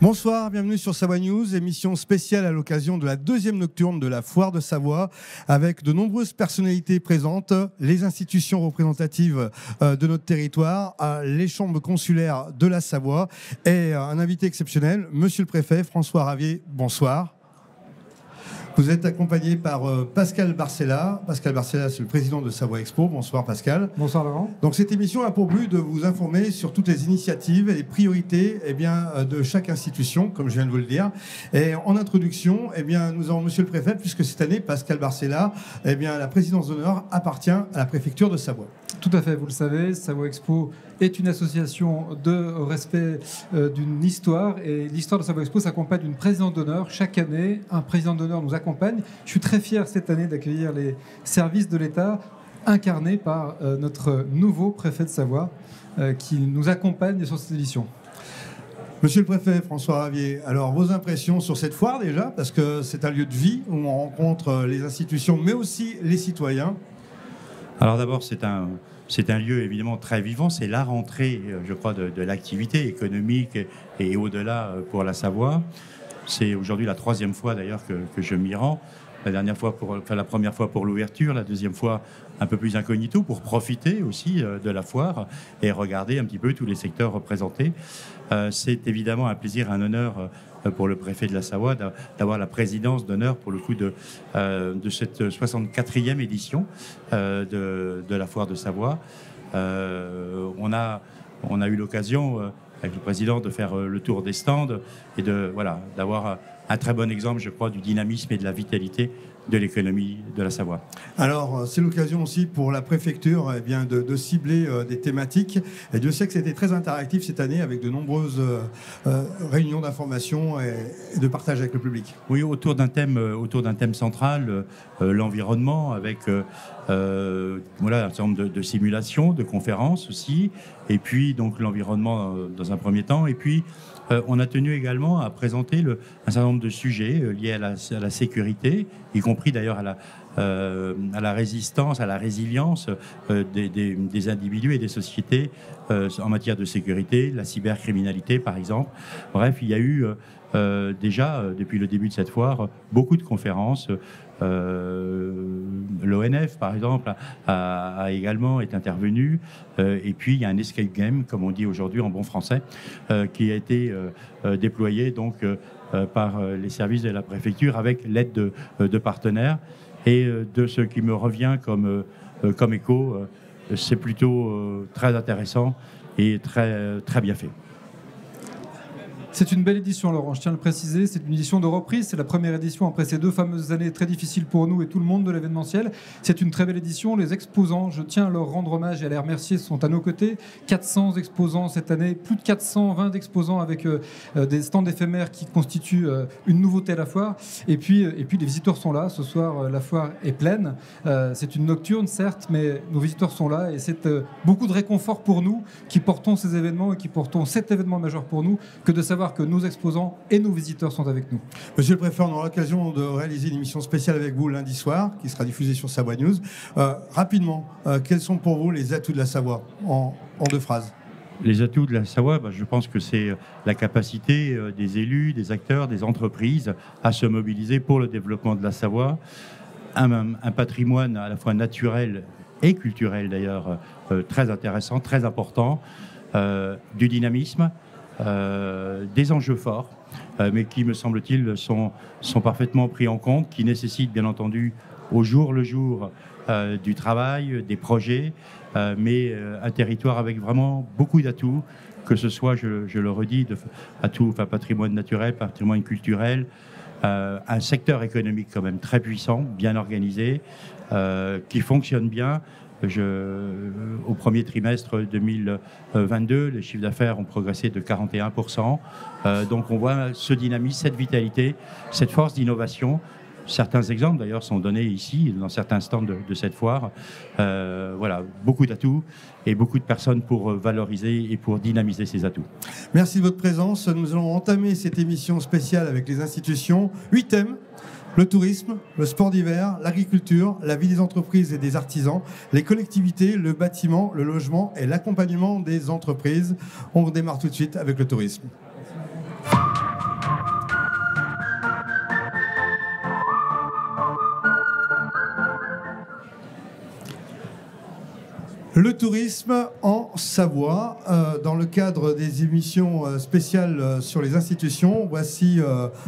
Bonsoir, bienvenue sur Savoie News, émission spéciale à l'occasion de la deuxième nocturne de la Foire de Savoie, avec de nombreuses personnalités présentes, les institutions représentatives de notre territoire, les chambres consulaires de la Savoie et un invité exceptionnel, Monsieur le Préfet François Ravier. Bonsoir. Vous êtes accompagné par Pascal Barcella. Pascal Barcella, c'est le président de Savoie Expo. Bonsoir Pascal. Bonsoir Laurent. Donc cette émission a pour but de vous informer sur toutes les initiatives et les priorités de chaque institution, comme je viens de vous le dire. Et en introduction, nous avons Monsieur le Préfet, puisque cette année, Pascal Barcella, la présidence d'honneur appartient à la préfecture de Savoie. Tout à fait, vous le savez, Savoie Expo est une association de respect d'une histoire, et l'histoire de Savoie Expo s'accompagne d'une présidence d'honneur. Chaque année, un président d'honneur nous accompagne. Je suis très fier cette année d'accueillir les services de l'État incarnés par notre nouveau préfet de Savoie qui nous accompagne sur cette édition. Monsieur le Préfet François Ravier, alors vos impressions sur cette foire déjà, parce que c'est un lieu de vie où on rencontre les institutions mais aussi les citoyens. Alors d'abord, c'est un lieu évidemment très vivant, c'est la rentrée, je crois, de l'activité économique et au-delà pour la Savoie. C'est aujourd'hui la troisième fois d'ailleurs que je m'y rends. La première fois pour l'ouverture, la deuxième fois un peu plus incognito pour profiter aussi de la foire et regarder un petit peu tous les secteurs représentés. C'est évidemment un plaisir, un honneur pour le préfet de la Savoie d'avoir la présidence d'honneur pour le coup de cette 64e édition de la foire de Savoie. On a eu l'occasion avec le président de faire le tour des stands et d'avoir un très bon exemple, je crois, du dynamisme et de la vitalité de l'économie de la Savoie. Alors, c'est l'occasion aussi pour la préfecture de cibler des thématiques. Et Dieu sait que c'était très interactif cette année avec de nombreuses réunions d'information et de partage avec le public. Oui, autour d'un thème central, l'environnement, avec un certain nombre de simulations, de conférences aussi, et puis donc l'environnement dans un premier temps, et puis on a tenu également à présenter un certain nombre de sujets liés à la sécurité, y compris d'ailleurs à la résistance, à la résilience des individus et des sociétés en matière de sécurité, la cybercriminalité par exemple. Bref, il y a eu déjà, depuis le début de cette foire, beaucoup de conférences. L'ONF, par exemple, a également été intervenu. Et puis, il y a un escape game, comme on dit aujourd'hui en bon français, qui a été déployé donc, par les services de la préfecture avec l'aide de partenaires. Et de ce qui me revient comme écho, c'est plutôt très intéressant et très, très bien fait. C'est une belle édition, Laurent, je tiens à le préciser. C'est une édition de reprise. C'est la première édition après ces 2 fameuses années très difficiles pour nous et tout le monde de l'événementiel. C'est une très belle édition. Les exposants, je tiens à leur rendre hommage et à les remercier, sont à nos côtés. 400 exposants cette année, plus de 420 exposants avec des stands éphémères qui constituent une nouveauté à la foire. Et puis les visiteurs sont là. Ce soir, la foire est pleine. C'est une nocturne, certes, mais nos visiteurs sont là et c'est beaucoup de réconfort pour nous qui portons ces événements et qui portons cet événement majeur pour nous que de savoir que nos exposants et nos visiteurs sont avec nous. Monsieur le Préfet, on aura l'occasion de réaliser une émission spéciale avec vous lundi soir, qui sera diffusée sur Savoie News. Rapidement, quels sont pour vous les atouts de la Savoie, en 2 phrases? Les atouts de la Savoie, je pense que c'est la capacité des élus, des acteurs, des entreprises à se mobiliser pour le développement de la Savoie. Un patrimoine à la fois naturel et culturel d'ailleurs, très intéressant, très important, du dynamisme, des enjeux forts, mais qui, me semble-t-il, sont parfaitement pris en compte, qui nécessitent bien entendu au jour le jour du travail, des projets, mais un territoire avec vraiment beaucoup d'atouts, que ce soit, je le redis, patrimoine naturel, patrimoine culturel, un secteur économique quand même très puissant, bien organisé, qui fonctionne bien. Au premier trimestre 2022, les chiffres d'affaires ont progressé de 41%. Donc on voit ce dynamisme, cette vitalité, cette force d'innovation. Certains exemples d'ailleurs sont donnés ici, dans certains stands de cette foire. Beaucoup d'atouts et beaucoup de personnes pour valoriser et pour dynamiser ces atouts. Merci de votre présence. Nous allons entamer cette émission spéciale avec les institutions. 8 thèmes. Le tourisme, le sport d'hiver, l'agriculture, la vie des entreprises et des artisans, les collectivités, le bâtiment, le logement et l'accompagnement des entreprises. On démarre tout de suite avec le tourisme. Le tourisme en Savoie, dans le cadre des émissions spéciales sur les institutions. Voici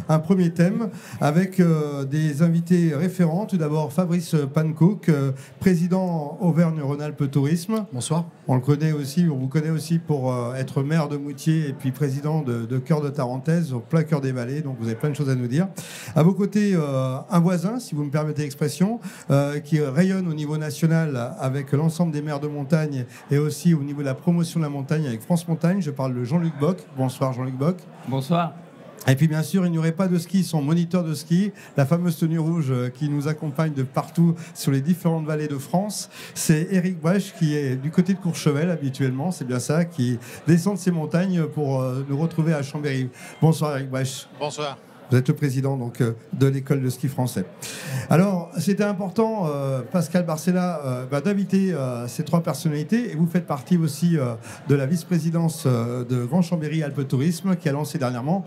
un premier thème avec des invités référents. Tout d'abord Fabrice Pannecook, président Auvergne-Rhône-Alpes Tourisme. Bonsoir. On vous connaît aussi pour être maire de Moutier et puis président de Cœur de Tarentaise, au plein cœur des vallées. Donc vous avez plein de choses à nous dire. À vos côtés, un voisin, si vous me permettez l'expression, qui rayonne au niveau national avec l'ensemble des maires de montagne et aussi au niveau de la promotion de la montagne avec France Montagne. Je parle de Jean-Luc Bock. Bonsoir Jean-Luc Bock. Bonsoir. Et puis bien sûr, il n'y aurait pas de ski sans moniteur de ski, la fameuse tenue rouge qui nous accompagne de partout sur les différentes vallées de France. C'est Éric Brèche qui est du côté de Courchevel habituellement, c'est bien ça, qui descend de ces montagnes pour nous retrouver à Chambéry. Bonsoir Éric Brèche. Bonsoir. Vous êtes le président donc, de l'école de ski français. Alors, c'était important, Pascal Barcella, d'inviter ces trois personnalités. Et vous faites partie aussi de la vice-présidence de Grand Chambéry Alpes Tourisme qui a lancé dernièrement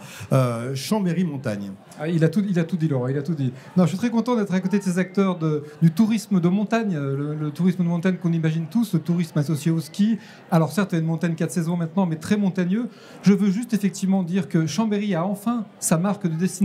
Chambéry Montagne. Ah, il a tout dit, Laurent, il a tout dit. Non, je suis très content d'être à côté de ces acteurs du tourisme de montagne, le tourisme de montagne qu'on imagine tous, le tourisme associé au ski. Alors certes, il y a une montagne 4 saisons maintenant, mais très montagneux. Je veux juste effectivement dire que Chambéry a enfin sa marque de destination.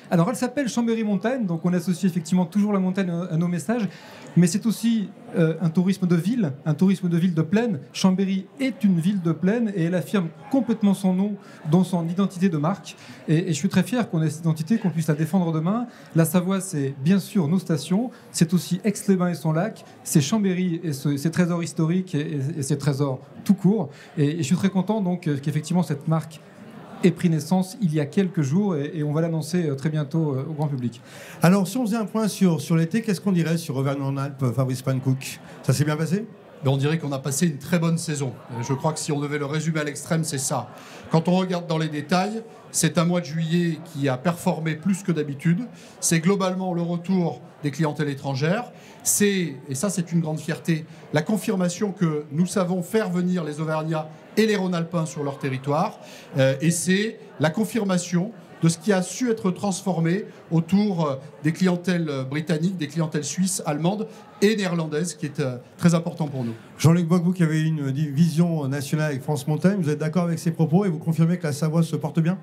Alors elle s'appelle Chambéry Montagne, donc on associe effectivement toujours la montagne à nos messages, mais c'est aussi un tourisme de ville de plaine. Chambéry est une ville de plaine et elle affirme complètement son nom dans son identité de marque. Et je suis très fier qu'on ait cette identité, qu'on puisse la défendre demain. La Savoie, c'est bien sûr nos stations, c'est aussi Aix-les-Bains et son lac, c'est Chambéry et ses trésors historiques et ses trésors tout court. Et je suis très content donc qu'effectivement cette marque ait pris naissance il y a quelques jours et on va l'annoncer très bientôt au grand public. Alors, si on faisait un point sur l'été, qu'est-ce qu'on dirait sur Auvergne-Rhône-Alpes, Fabrice Pannecook? Ça s'est bien passé? On dirait qu'on a passé une très bonne saison. Je crois que si on devait le résumer à l'extrême, c'est ça. Quand on regarde dans les détails, c'est un mois de juillet qui a performé plus que d'habitude. C'est globalement le retour des clientèles étrangères. C'est, et ça c'est une grande fierté, la confirmation que nous savons faire venir les Auvergnats et les Rhône-Alpins sur leur territoire. Et c'est la confirmation de ce qui a su être transformé autour des clientèles britanniques, des clientèles suisses, allemandes et néerlandaises, qui est très important pour nous. Jean-Luc Bock, vous qui avez une vision nationale avec France Montagne, vous êtes d'accord avec ces propos et vous confirmez que la Savoie se porte bien?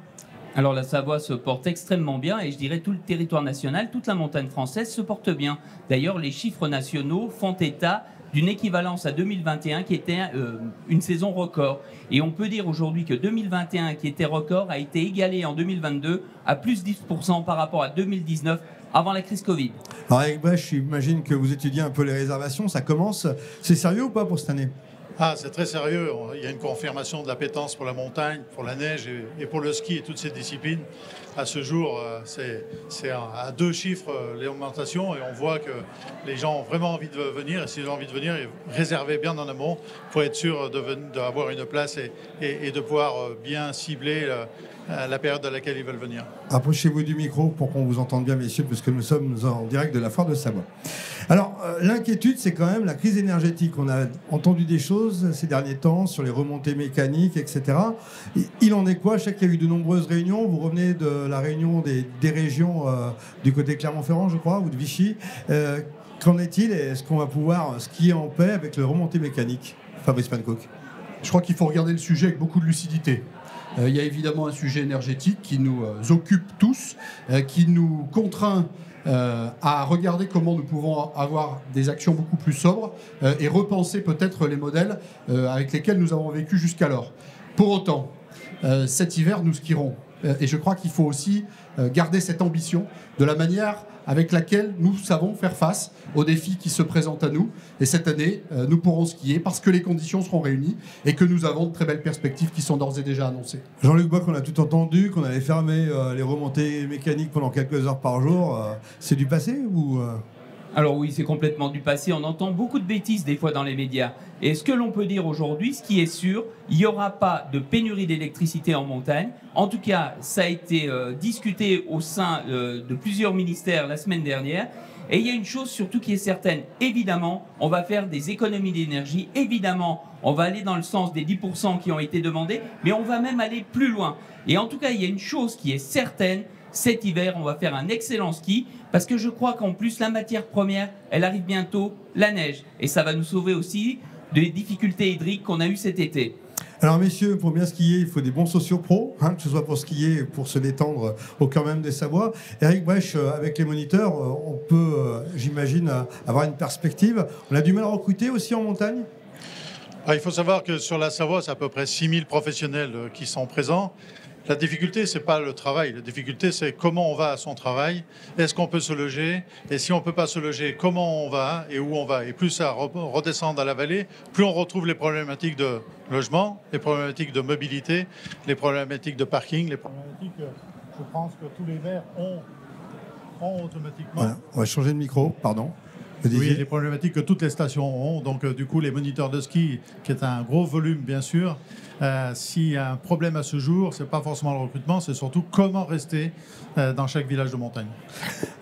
Alors la Savoie se porte extrêmement bien et je dirais tout le territoire national, toute la montagne française se porte bien. D'ailleurs, les chiffres nationaux font état d'une équivalence à 2021 qui était une saison record. Et on peut dire aujourd'hui que 2021, qui était record, a été égalé en 2022 à plus 10% par rapport à 2019, avant la crise Covid. Alors avec Brèche, j'imagine que vous étudiez un peu les réservations, ça commence. C'est sérieux ou pas pour cette année? Ah, c'est très sérieux. Il y a une confirmation de l'appétence pour la montagne, pour la neige et pour le ski et toutes ces disciplines. À ce jour, c'est à 2 chiffres l'augmentation et on voit que les gens ont vraiment envie de venir. Et s'ils ont envie de venir, réservez bien en amont pour être sûr d'avoir une place et de pouvoir bien cibler la période à laquelle ils veulent venir. Approchez-vous du micro pour qu'on vous entende bien, messieurs, puisque nous sommes en direct de la foire de Savoie. Alors, l'inquiétude, c'est quand même la crise énergétique. On a entendu des choses ces derniers temps sur les remontées mécaniques, etc. Il en est quoi? Je sais qu'il y a eu de nombreuses réunions. Vous revenez de la réunion des régions du côté Clermont-Ferrand, je crois, ou de Vichy. Qu'en est-il? Est-ce qu'on va pouvoir skier en paix avec les remontées mécaniques? Fabrice Pannecook. Je crois qu'il faut regarder le sujet avec beaucoup de lucidité. Il y a évidemment un sujet énergétique qui nous occupe tous, qui nous contraint à regarder comment nous pouvons avoir des actions beaucoup plus sobres et repenser peut-être les modèles avec lesquels nous avons vécu jusqu'alors. Pour autant, cet hiver, nous skierons. Et je crois qu'il faut aussi garder cette ambition de la manière avec laquelle nous savons faire face aux défis qui se présentent à nous. Et cette année, nous pourrons skier parce que les conditions seront réunies et que nous avons de très belles perspectives qui sont d'ores et déjà annoncées. Jean-Luc Bock, on a tout entendu, qu'on allait fermer les remontées mécaniques pendant quelques heures par jour. C'est du passé ou Alors oui, c'est complètement du passé. On entend beaucoup de bêtises des fois dans les médias. Et ce que l'on peut dire aujourd'hui, ce qui est sûr, il n'y aura pas de pénurie d'électricité en montagne. En tout cas, ça a été discuté au sein de plusieurs ministères la semaine dernière. Et il y a une chose surtout qui est certaine. Évidemment, on va faire des économies d'énergie. Évidemment, on va aller dans le sens des 10% qui ont été demandés. Mais on va même aller plus loin. Et en tout cas, il y a une chose qui est certaine. Cet hiver, on va faire un excellent ski parce que je crois qu'en plus, la matière première, elle arrive bientôt, la neige. Et ça va nous sauver aussi des difficultés hydriques qu'on a eues cet été. Alors messieurs, pour bien skier, il faut des bons sociopros, que ce soit pour skier, pour se détendre au cœur même des Savoies. Eric Brèche, avec les moniteurs, on peut, j'imagine, avoir une perspective. On a du mal à recruter aussi en montagne ? Il faut savoir que sur la Savoie, c'est à peu près 6000 professionnels qui sont présents. La difficulté, ce n'est pas le travail. La difficulté, c'est comment on va à son travail. Est-ce qu'on peut se loger? Et si on ne peut pas se loger, comment on va et où on va? Et plus ça redescend dans la vallée, plus on retrouve les problématiques de logement, les problématiques de mobilité, les problématiques de parking, les problématiques que je pense que tous les maires ont automatiquement. Voilà. On va changer de micro, pardon. Oui, les problématiques que toutes les stations ont. Donc, du coup, les moniteurs de ski, qui est un gros volume, bien sûr. S'il y a un problème à ce jour, ce n'est pas forcément le recrutement, c'est surtout comment rester dans chaque village de montagne.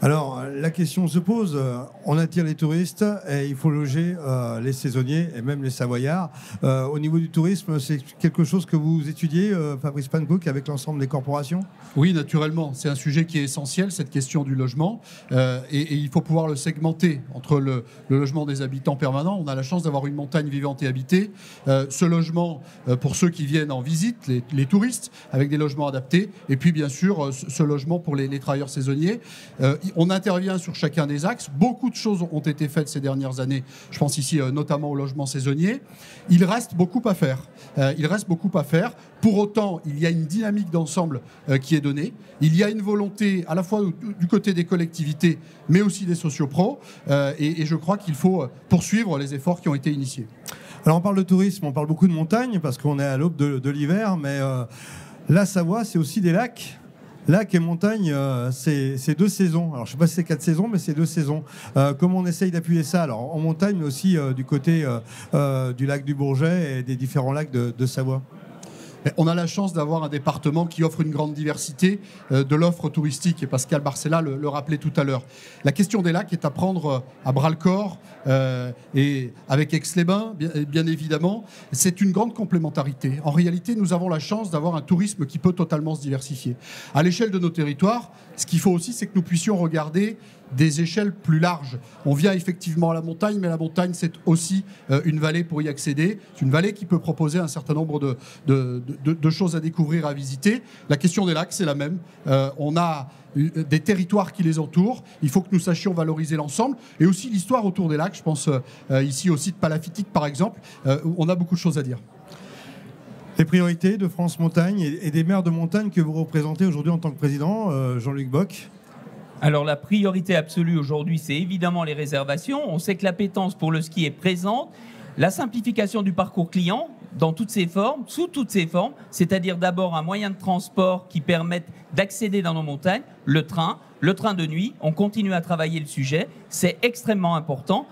Alors, la question se pose. On attire les touristes et il faut loger les saisonniers et même les Savoyards. Au niveau du tourisme, c'est quelque chose que vous étudiez, Fabrice Pankouk, avec l'ensemble des corporations? Oui, naturellement. C'est un sujet qui est essentiel, cette question du logement. Et il faut pouvoir le segmenter entre le logement des habitants permanents. On a la chance d'avoir une montagne vivante et habitée. Ce logement, pour ceux qui viennent en visite, les touristes, avec des logements adaptés. Et puis, bien sûr, ce logement pour les travailleurs saisonniers. On intervient sur chacun des axes. Beaucoup de choses ont été faites ces dernières années. Je pense ici notamment au logement saisonnier. Il reste beaucoup à faire. Pour autant, il y a une dynamique d'ensemble qui est donnée. Il y a une volonté à la fois du côté des collectivités, mais aussi des sociopros. Et je crois qu'il faut poursuivre les efforts qui ont été initiés. Alors on parle de tourisme, on parle beaucoup de montagne parce qu'on est à l'aube de l'hiver, mais la Savoie, c'est aussi des lacs. Lacs et montagne, c'est 2 saisons. Alors je ne sais pas si c'est 4 saisons, mais c'est 2 saisons. Comment on essaye d'appuyer ça? Alors en montagne, mais aussi du côté du lac du Bourget et des différents lacs de Savoie. On a la chance d'avoir un département qui offre une grande diversité de l'offre touristique, et Pascal Barcella le rappelait tout à l'heure. La question des lacs est à prendre à bras-le-corps, et avec Aix-les-Bains, bien évidemment. C'est une grande complémentarité. En réalité, nous avons la chance d'avoir un tourisme qui peut totalement se diversifier. À l'échelle de nos territoires, ce qu'il faut aussi, c'est que nous puissions regarder des échelles plus larges. On vient effectivement à la montagne, mais la montagne, c'est aussi une vallée pour y accéder. C'est une vallée qui peut proposer un certain nombre de choses à découvrir, à visiter. La question des lacs, c'est la même. On a des territoires qui les entourent. Il faut que nous sachions valoriser l'ensemble. Et aussi l'histoire autour des lacs. Je pense ici au site Palafitique, par exemple, où on a beaucoup de choses à dire. Les priorités de France Montagne et des maires de montagne que vous représentez aujourd'hui en tant que président, Jean-Luc Bock. Alors la priorité absolue aujourd'hui, c'est évidemment les réservations. On sait que l'appétence pour le ski est présente. La simplification du parcours client dans toutes ses formes, sous toutes ses formes, c'est-à-dire d'abord un moyen de transport qui permette d'accéder dans nos montagnes, le train de nuit. On continue à travailler le sujet, c'est extrêmement important.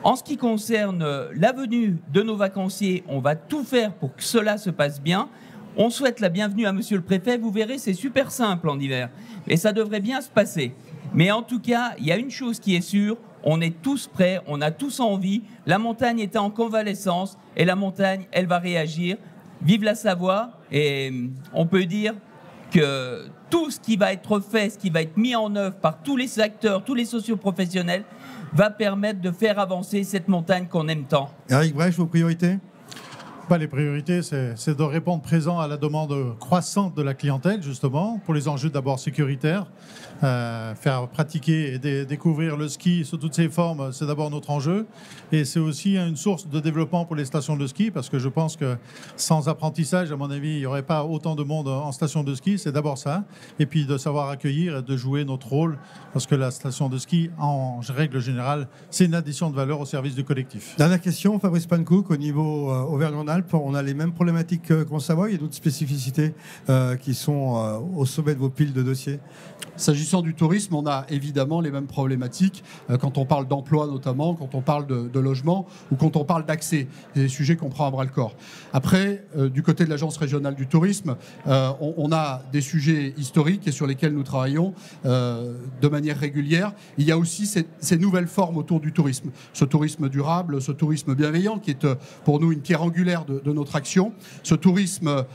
En ce qui concerne la venue de nos vacanciers, on va tout faire pour que cela se passe bien. On souhaite la bienvenue à Monsieur le Préfet. Vous verrez, c'est super simple en hiver. Et ça devrait bien se passer. Mais en tout cas, il y a une chose qui est sûre. On est tous prêts, on a tous envie. La montagne est en convalescence et la montagne, elle va réagir. Vive la Savoie. Et on peut dire que tout ce qui va être fait, ce qui va être mis en œuvre par tous les acteurs, tous les socioprofessionnels, va permettre de faire avancer cette montagne qu'on aime tant. Eric Brèche, vos priorités? Les priorités, c'est de répondre présent à la demande croissante de la clientèle, justement, pour les enjeux d'abord sécuritaires. Faire pratiquer et découvrir le ski sous toutes ses formes, c'est d'abord notre enjeu. Et c'est aussi une source de développement pour les stations de ski, parce que je pense que sans apprentissage, à mon avis, il n'y aurait pas autant de monde en station de ski. C'est d'abord ça. Et puis de savoir accueillir et de jouer notre rôle, parce que la station de ski, en règle générale, c'est une addition de valeur au service du collectif. Dernière question, Fabrice Pankouk, au niveau Auvergne-Rhône-Alpes, on a les mêmes problématiques qu'en Savoie. Il y a d'autres spécificités qui sont au sommet de vos piles de dossiers? S'agissant du tourisme, on a évidemment les mêmes problématiques quand on parle d'emploi notamment, quand on parle de logement ou quand on parle d'accès. C'est des sujets qu'on prend à bras-le-corps. Après, du côté de l'Agence régionale du tourisme, on a des sujets historiques et sur lesquels nous travaillons de manière régulière. Il y a aussi ces nouvelles formes autour du tourisme. Ce tourisme durable, ce tourisme bienveillant qui est pour nous une pierre angulaire de notre action. Ce tourisme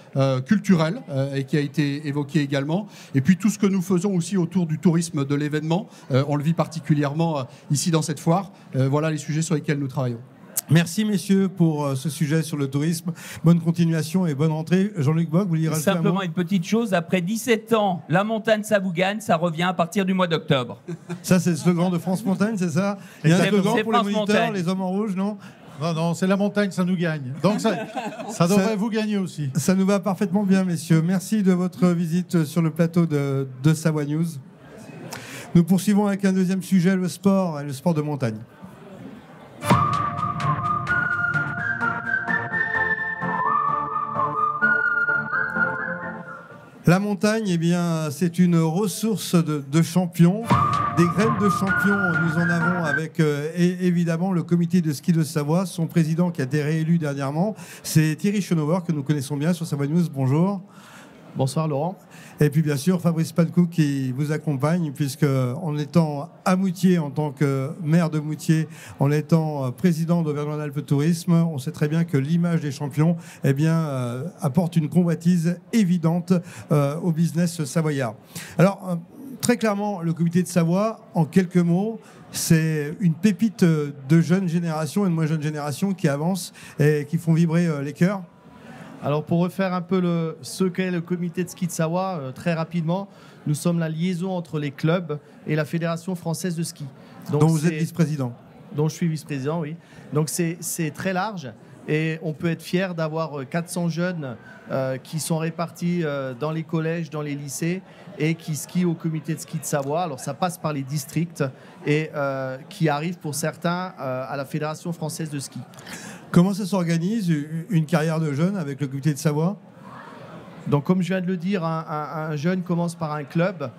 culturel et qui a été évoqué également. Et puis tout ce que nous faisons aussi autour du tourisme de l'événement. On le vit particulièrement ici dans cette foire. Voilà les sujets sur lesquels nous travaillons. Merci messieurs pour ce sujet sur le tourisme. Bonne continuation et bonne rentrée. Jean-Luc Bock, vous voulez rajouter un mot ? Simplement une petite chose, après 17 ans, la montagne ça vous gagne, ça revient à partir du mois d'octobre. Ça c'est le slogan de France Montagne, c'est ça ? Il y a un slogan pour les France moniteurs, Montagne. les hommes en rouge, non ? Non, c'est la montagne, ça nous gagne. Donc ça devrait vous gagner aussi. Ça nous va parfaitement bien messieurs. Merci de votre visite sur le plateau de Savoie News. Nous poursuivons avec un deuxième sujet, le sport et le sport de montagne. La montagne, eh bien, c'est une ressource de champions. Des graines de champions, nous en avons avec évidemment le comité de ski de Savoie. Son président qui a été réélu dernièrement, c'est Thierry Schonauer, que nous connaissons bien sur Savoie News. Bonjour. Bonsoir Laurent. Et puis bien sûr Fabrice Pankow qui vous accompagne, puisque en étant à Moutier, en tant que maire de Moutier, en étant président d'Auvergne-Rhône-Alpes Tourisme, on sait très bien que l'image des champions apporte une convoitise évidente au business savoyard. Alors très clairement, le comité de Savoie, en quelques mots, c'est une pépite de jeunes générations et de moins jeunes générations qui avancent et qui font vibrer les cœurs. Alors pour refaire un peu ce qu'est le comité de ski de Savoie, très rapidement, nous sommes la liaison entre les clubs et la Fédération française de ski. Donc dont vous êtes vice-président. Dont je suis vice-président, oui. Donc c'est très large et on peut être fier d'avoir 400 jeunes qui sont répartis dans les collèges, dans les lycées et qui skient au comité de ski de Savoie. Alors ça passe par les districts et qui arrivent pour certains à la Fédération française de ski. Comment ça s'organise, une carrière de jeune avec le comité de Savoie ? Donc, comme je viens de le dire, un jeune commence par un club.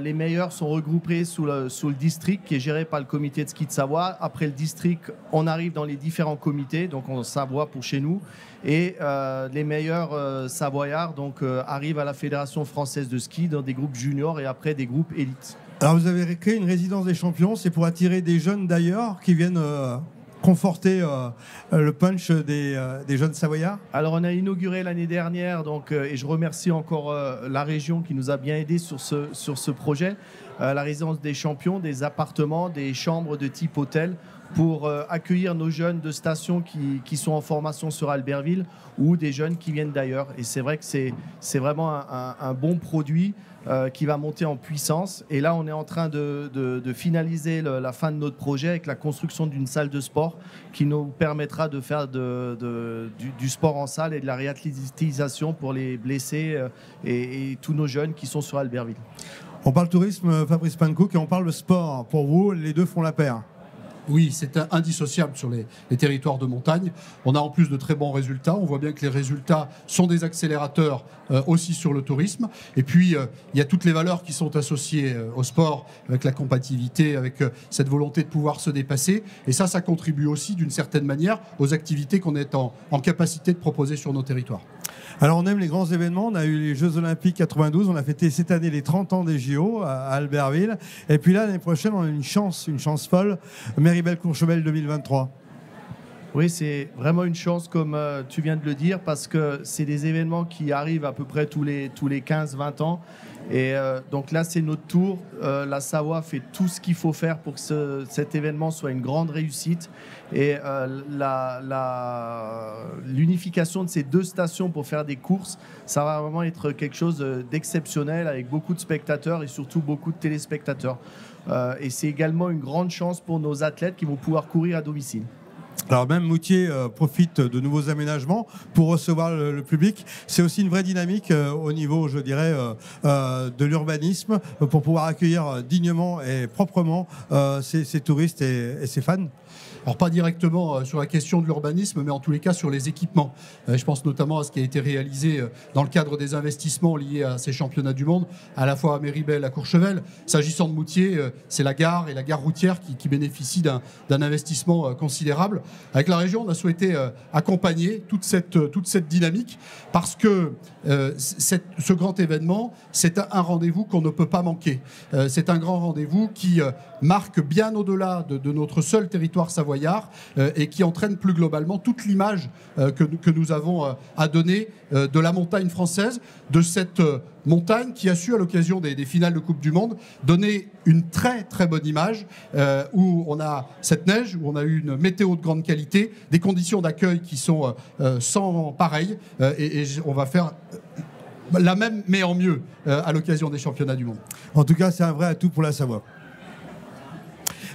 Les meilleurs sont regroupés sous le district qui est géré par le comité de ski de Savoie. Après le district, on arrive dans les différents comités, donc en Savoie pour chez nous. Et les meilleurs savoyards arrivent à la Fédération française de ski dans des groupes juniors et après des groupes élites. Alors, vous avez créé une résidence des champions, c'est pour attirer des jeunes d'ailleurs qui viennent conforter le punch des jeunes savoyards ? Alors on a inauguré l'année dernière, et je remercie encore la région qui nous a bien aidés sur ce projet, la résidence des champions, des appartements, des chambres de type hôtel pour accueillir nos jeunes de station qui sont en formation sur Albertville ou des jeunes qui viennent d'ailleurs. Et c'est vrai que c'est vraiment un bon produit qui va monter en puissance. Et là, on est en train de finaliser la fin de notre projet avec la construction d'une salle de sport qui nous permettra de faire du sport en salle et de la réathlétisation pour les blessés et tous nos jeunes qui sont sur Albertville. On parle tourisme, Fabrice Pankow, et on parle de sport. Pour vous, les deux font la paire. Oui, c'est indissociable sur les territoires de montagne. On a en plus de très bons résultats. On voit bien que les résultats sont des accélérateurs aussi sur le tourisme. Et puis, il y a toutes les valeurs qui sont associées au sport, avec la compatibilité, avec cette volonté de pouvoir se dépasser. Et ça contribue aussi d'une certaine manière aux activités qu'on est en capacité de proposer sur nos territoires. Alors on aime les grands événements, on a eu les Jeux Olympiques 92, on a fêté cette année les 30 ans des JO à Albertville, et puis là l'année prochaine on a une chance folle, Méribel-Courchevel 2023. Oui, c'est vraiment une chance comme tu viens de le dire, parce que c'est des événements qui arrivent à peu près tous les 15-20 ans. Et donc là, c'est notre tour. La Savoie fait tout ce qu'il faut faire pour que cet événement soit une grande réussite. Et l'unification de ces deux stations pour faire des courses, ça va vraiment être quelque chose d'exceptionnel avec beaucoup de spectateurs et surtout beaucoup de téléspectateurs. Et c'est également une grande chance pour nos athlètes qui vont pouvoir courir à domicile. Alors même Moutier profite de nouveaux aménagements pour recevoir le public. C'est aussi une vraie dynamique au niveau, je dirais, de l'urbanisme pour pouvoir accueillir dignement et proprement ces touristes et ces fans. Alors pas directement sur la question de l'urbanisme, mais en tous les cas sur les équipements. Je pense notamment à ce qui a été réalisé dans le cadre des investissements liés à ces championnats du monde, à la fois à Méribel, à Courchevel. S'agissant de Moutier, c'est la gare et la gare routière qui bénéficient d'un investissement considérable. Avec la région, on a souhaité accompagner toute cette dynamique parce que ce grand événement, c'est un rendez-vous qu'on ne peut pas manquer. C'est un grand rendez-vous qui marque bien au-delà de notre seul territoire savoyard et qui entraîne plus globalement toute l'image que nous avons à donner de la montagne française, de cette montagne qui a su, à l'occasion des finales de Coupe du Monde, donner une très très bonne image où on a cette neige, où on a eu une météo de grande qualité, des conditions d'accueil qui sont sans pareil, et on va faire la même mais en mieux à l'occasion des championnats du monde. En tout cas, c'est un vrai atout pour la Savoie.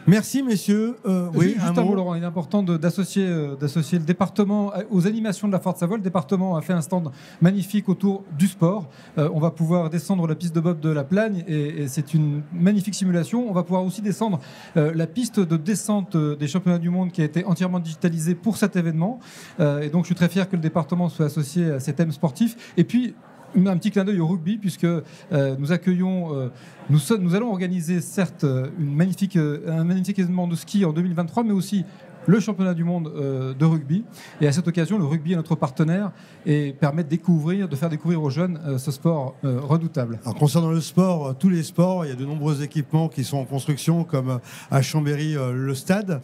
Merci, messieurs. Oui, juste un mot, Laurent. Il est important d'associer le département aux animations de la Foire de Savoie. Le département a fait un stand magnifique autour du sport. On va pouvoir descendre la piste de bob de la Plagne et c'est une magnifique simulation. On va pouvoir aussi descendre la piste de descente des championnats du monde qui a été entièrement digitalisée pour cet événement. Et donc, je suis très fier que le département soit associé à ces thèmes sportifs. Et puis, un petit clin d'œil au rugby, puisque nous accueillons, nous allons organiser certes un magnifique événement de ski en 2023, mais aussi le championnat du monde de rugby. Et à cette occasion, le rugby est notre partenaire et permet de faire découvrir aux jeunes ce sport redoutable. Alors, concernant le sport, tous les sports, il y a de nombreux équipements qui sont en construction, comme à Chambéry, le stade,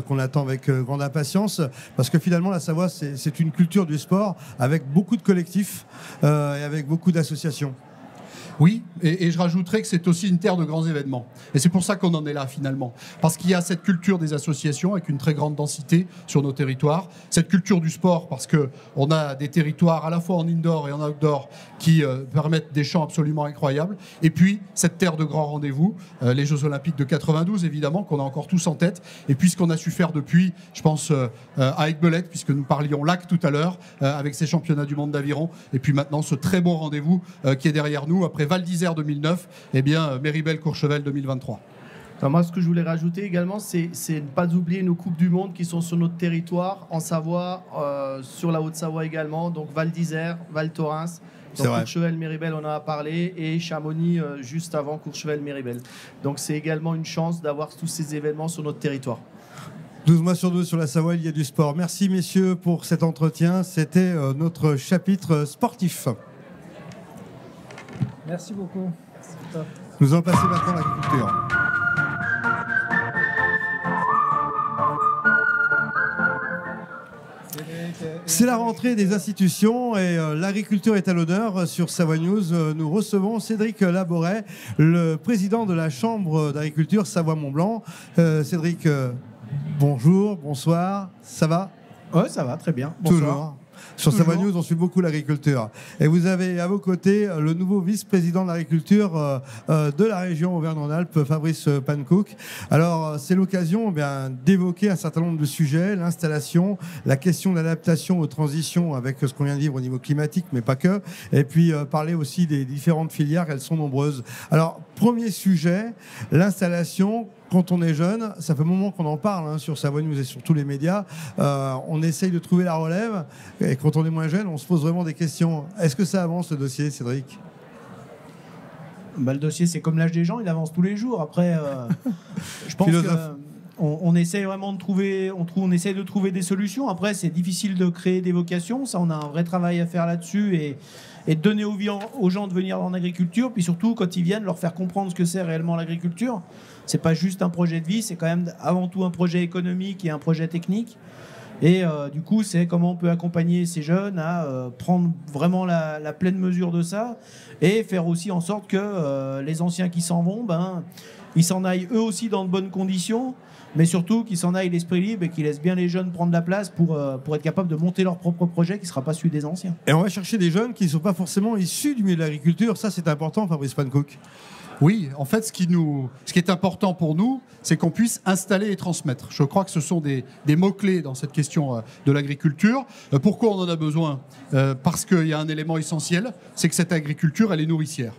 qu'on attend avec grande impatience, parce que finalement, la Savoie, c'est une culture du sport avec beaucoup de collectifs et avec beaucoup d'associations. Oui, et je rajouterais que c'est aussi une terre de grands événements. Et c'est pour ça qu'on en est là finalement. Parce qu'il y a cette culture des associations avec une très grande densité sur nos territoires. Cette culture du sport parce qu'on a des territoires à la fois en indoor et en outdoor qui permettent des champs absolument incroyables. Et puis cette terre de grands rendez-vous, les Jeux Olympiques de 92 évidemment, qu'on a encore tous en tête. Et puis ce qu'on a su faire depuis, je pense à Aiguebelette, puisque nous parlions lac tout à l'heure, avec ces championnats du monde d'aviron. Et puis maintenant ce très beau rendez-vous qui est derrière nous après Val d'Isère 2009, et bien Méribel-Courchevel 2023. Alors moi, ce que je voulais rajouter également, c'est ne pas oublier nos Coupes du Monde qui sont sur notre territoire, en Savoie, sur la Haute-Savoie également, donc Val d'Isère, Val Thorens, Courchevel-Méribel, on en a parlé, et Chamonix juste avant Courchevel-Méribel. Donc c'est également une chance d'avoir tous ces événements sur notre territoire. 12 mois sur 12 sur la Savoie, il y a du sport. Merci messieurs pour cet entretien, c'était notre chapitre sportif. Merci beaucoup. Nous allons passer maintenant à l'agriculture. C'est la rentrée des institutions et l'agriculture est à l'honneur. Sur Savoie News, nous recevons Cédric Laboret, le président de la Chambre d'agriculture Savoie-Mont-Blanc. Cédric, bonjour, bonsoir, ça va ? Oui, ça va, très bien. Bonsoir. Toujours. Sur Savoie News, on suit beaucoup l'agriculture. Et vous avez à vos côtés le nouveau vice-président de l'agriculture de la région Auvergne-Rhône-Alpes, Fabrice Pannecook. Alors, c'est l'occasion d'évoquer un certain nombre de sujets, l'installation, la question de l'adaptation aux transitions avec ce qu'on vient de vivre au niveau climatique, mais pas que. Et puis, parler aussi des différentes filières, elles sont nombreuses. Alors, premier sujet, l'installation. Quand on est jeune, ça fait un moment qu'on en parle sur Savoie News et sur tous les médias, on essaye de trouver la relève, et quand on est moins jeune, on se pose vraiment des questions. Est-ce que ça avance, le dossier, Cédric ? Le dossier, c'est comme l'âge des gens, il avance tous les jours. Après, je pense qu'on essaye vraiment de trouver, on essaye de trouver des solutions. Après, c'est difficile de créer des vocations. Ça, on a un vrai travail à faire là-dessus et de donner aux gens de venir en agriculture. Puis surtout, quand ils viennent, leur faire comprendre ce que c'est réellement l'agriculture. C'est pas juste un projet de vie, c'est quand même avant tout un projet économique et un projet technique. Et du coup, c'est comment on peut accompagner ces jeunes à prendre vraiment la pleine mesure de ça et faire aussi en sorte que les anciens qui s'en vont, ils s'en aillent eux aussi dans de bonnes conditions, mais surtout qu'ils s'en aillent l'esprit libre et qu'ils laissent bien les jeunes prendre la place pour être capables de monter leur propre projet qui ne sera pas celui des anciens. Et on va chercher des jeunes qui ne sont pas forcément issus du milieu de l'agriculture. Ça, c'est important, Fabrice Pannecook. Oui, en fait, ce qui est important pour nous, c'est qu'on puisse installer et transmettre. Je crois que ce sont des mots-clés dans cette question de l'agriculture. Pourquoi on en a besoin ? Parce qu'il y a un élément essentiel, c'est que cette agriculture, elle est nourricière.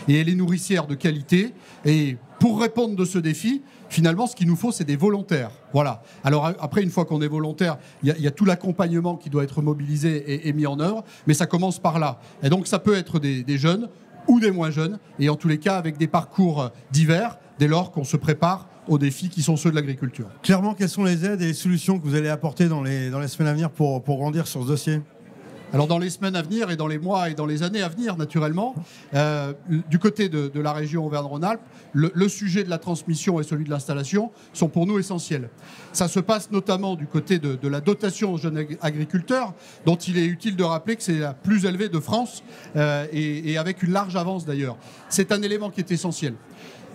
Et elle est nourricière de qualité. Et pour répondre de ce défi, finalement, ce qu'il nous faut, c'est des volontaires. Voilà. Alors après, une fois qu'on est volontaire, il y a tout l'accompagnement qui doit être mobilisé et mis en œuvre. Mais ça commence par là. Et donc, ça peut être des jeunes ou des moins jeunes, et en tous les cas avec des parcours divers, dès lors qu'on se prépare aux défis qui sont ceux de l'agriculture. Clairement, quelles sont les aides et les solutions que vous allez apporter dans les semaines à venir pour grandir sur ce dossier ? Alors dans les semaines à venir et dans les mois et dans les années à venir, naturellement, du côté de la région Auvergne-Rhône-Alpes, le sujet de la transmission et celui de l'installation sont pour nous essentiels. Ça se passe notamment du côté de la dotation aux jeunes agriculteurs, dont il est utile de rappeler que c'est la plus élevée de France et avec une large avance d'ailleurs. C'est un élément qui est essentiel.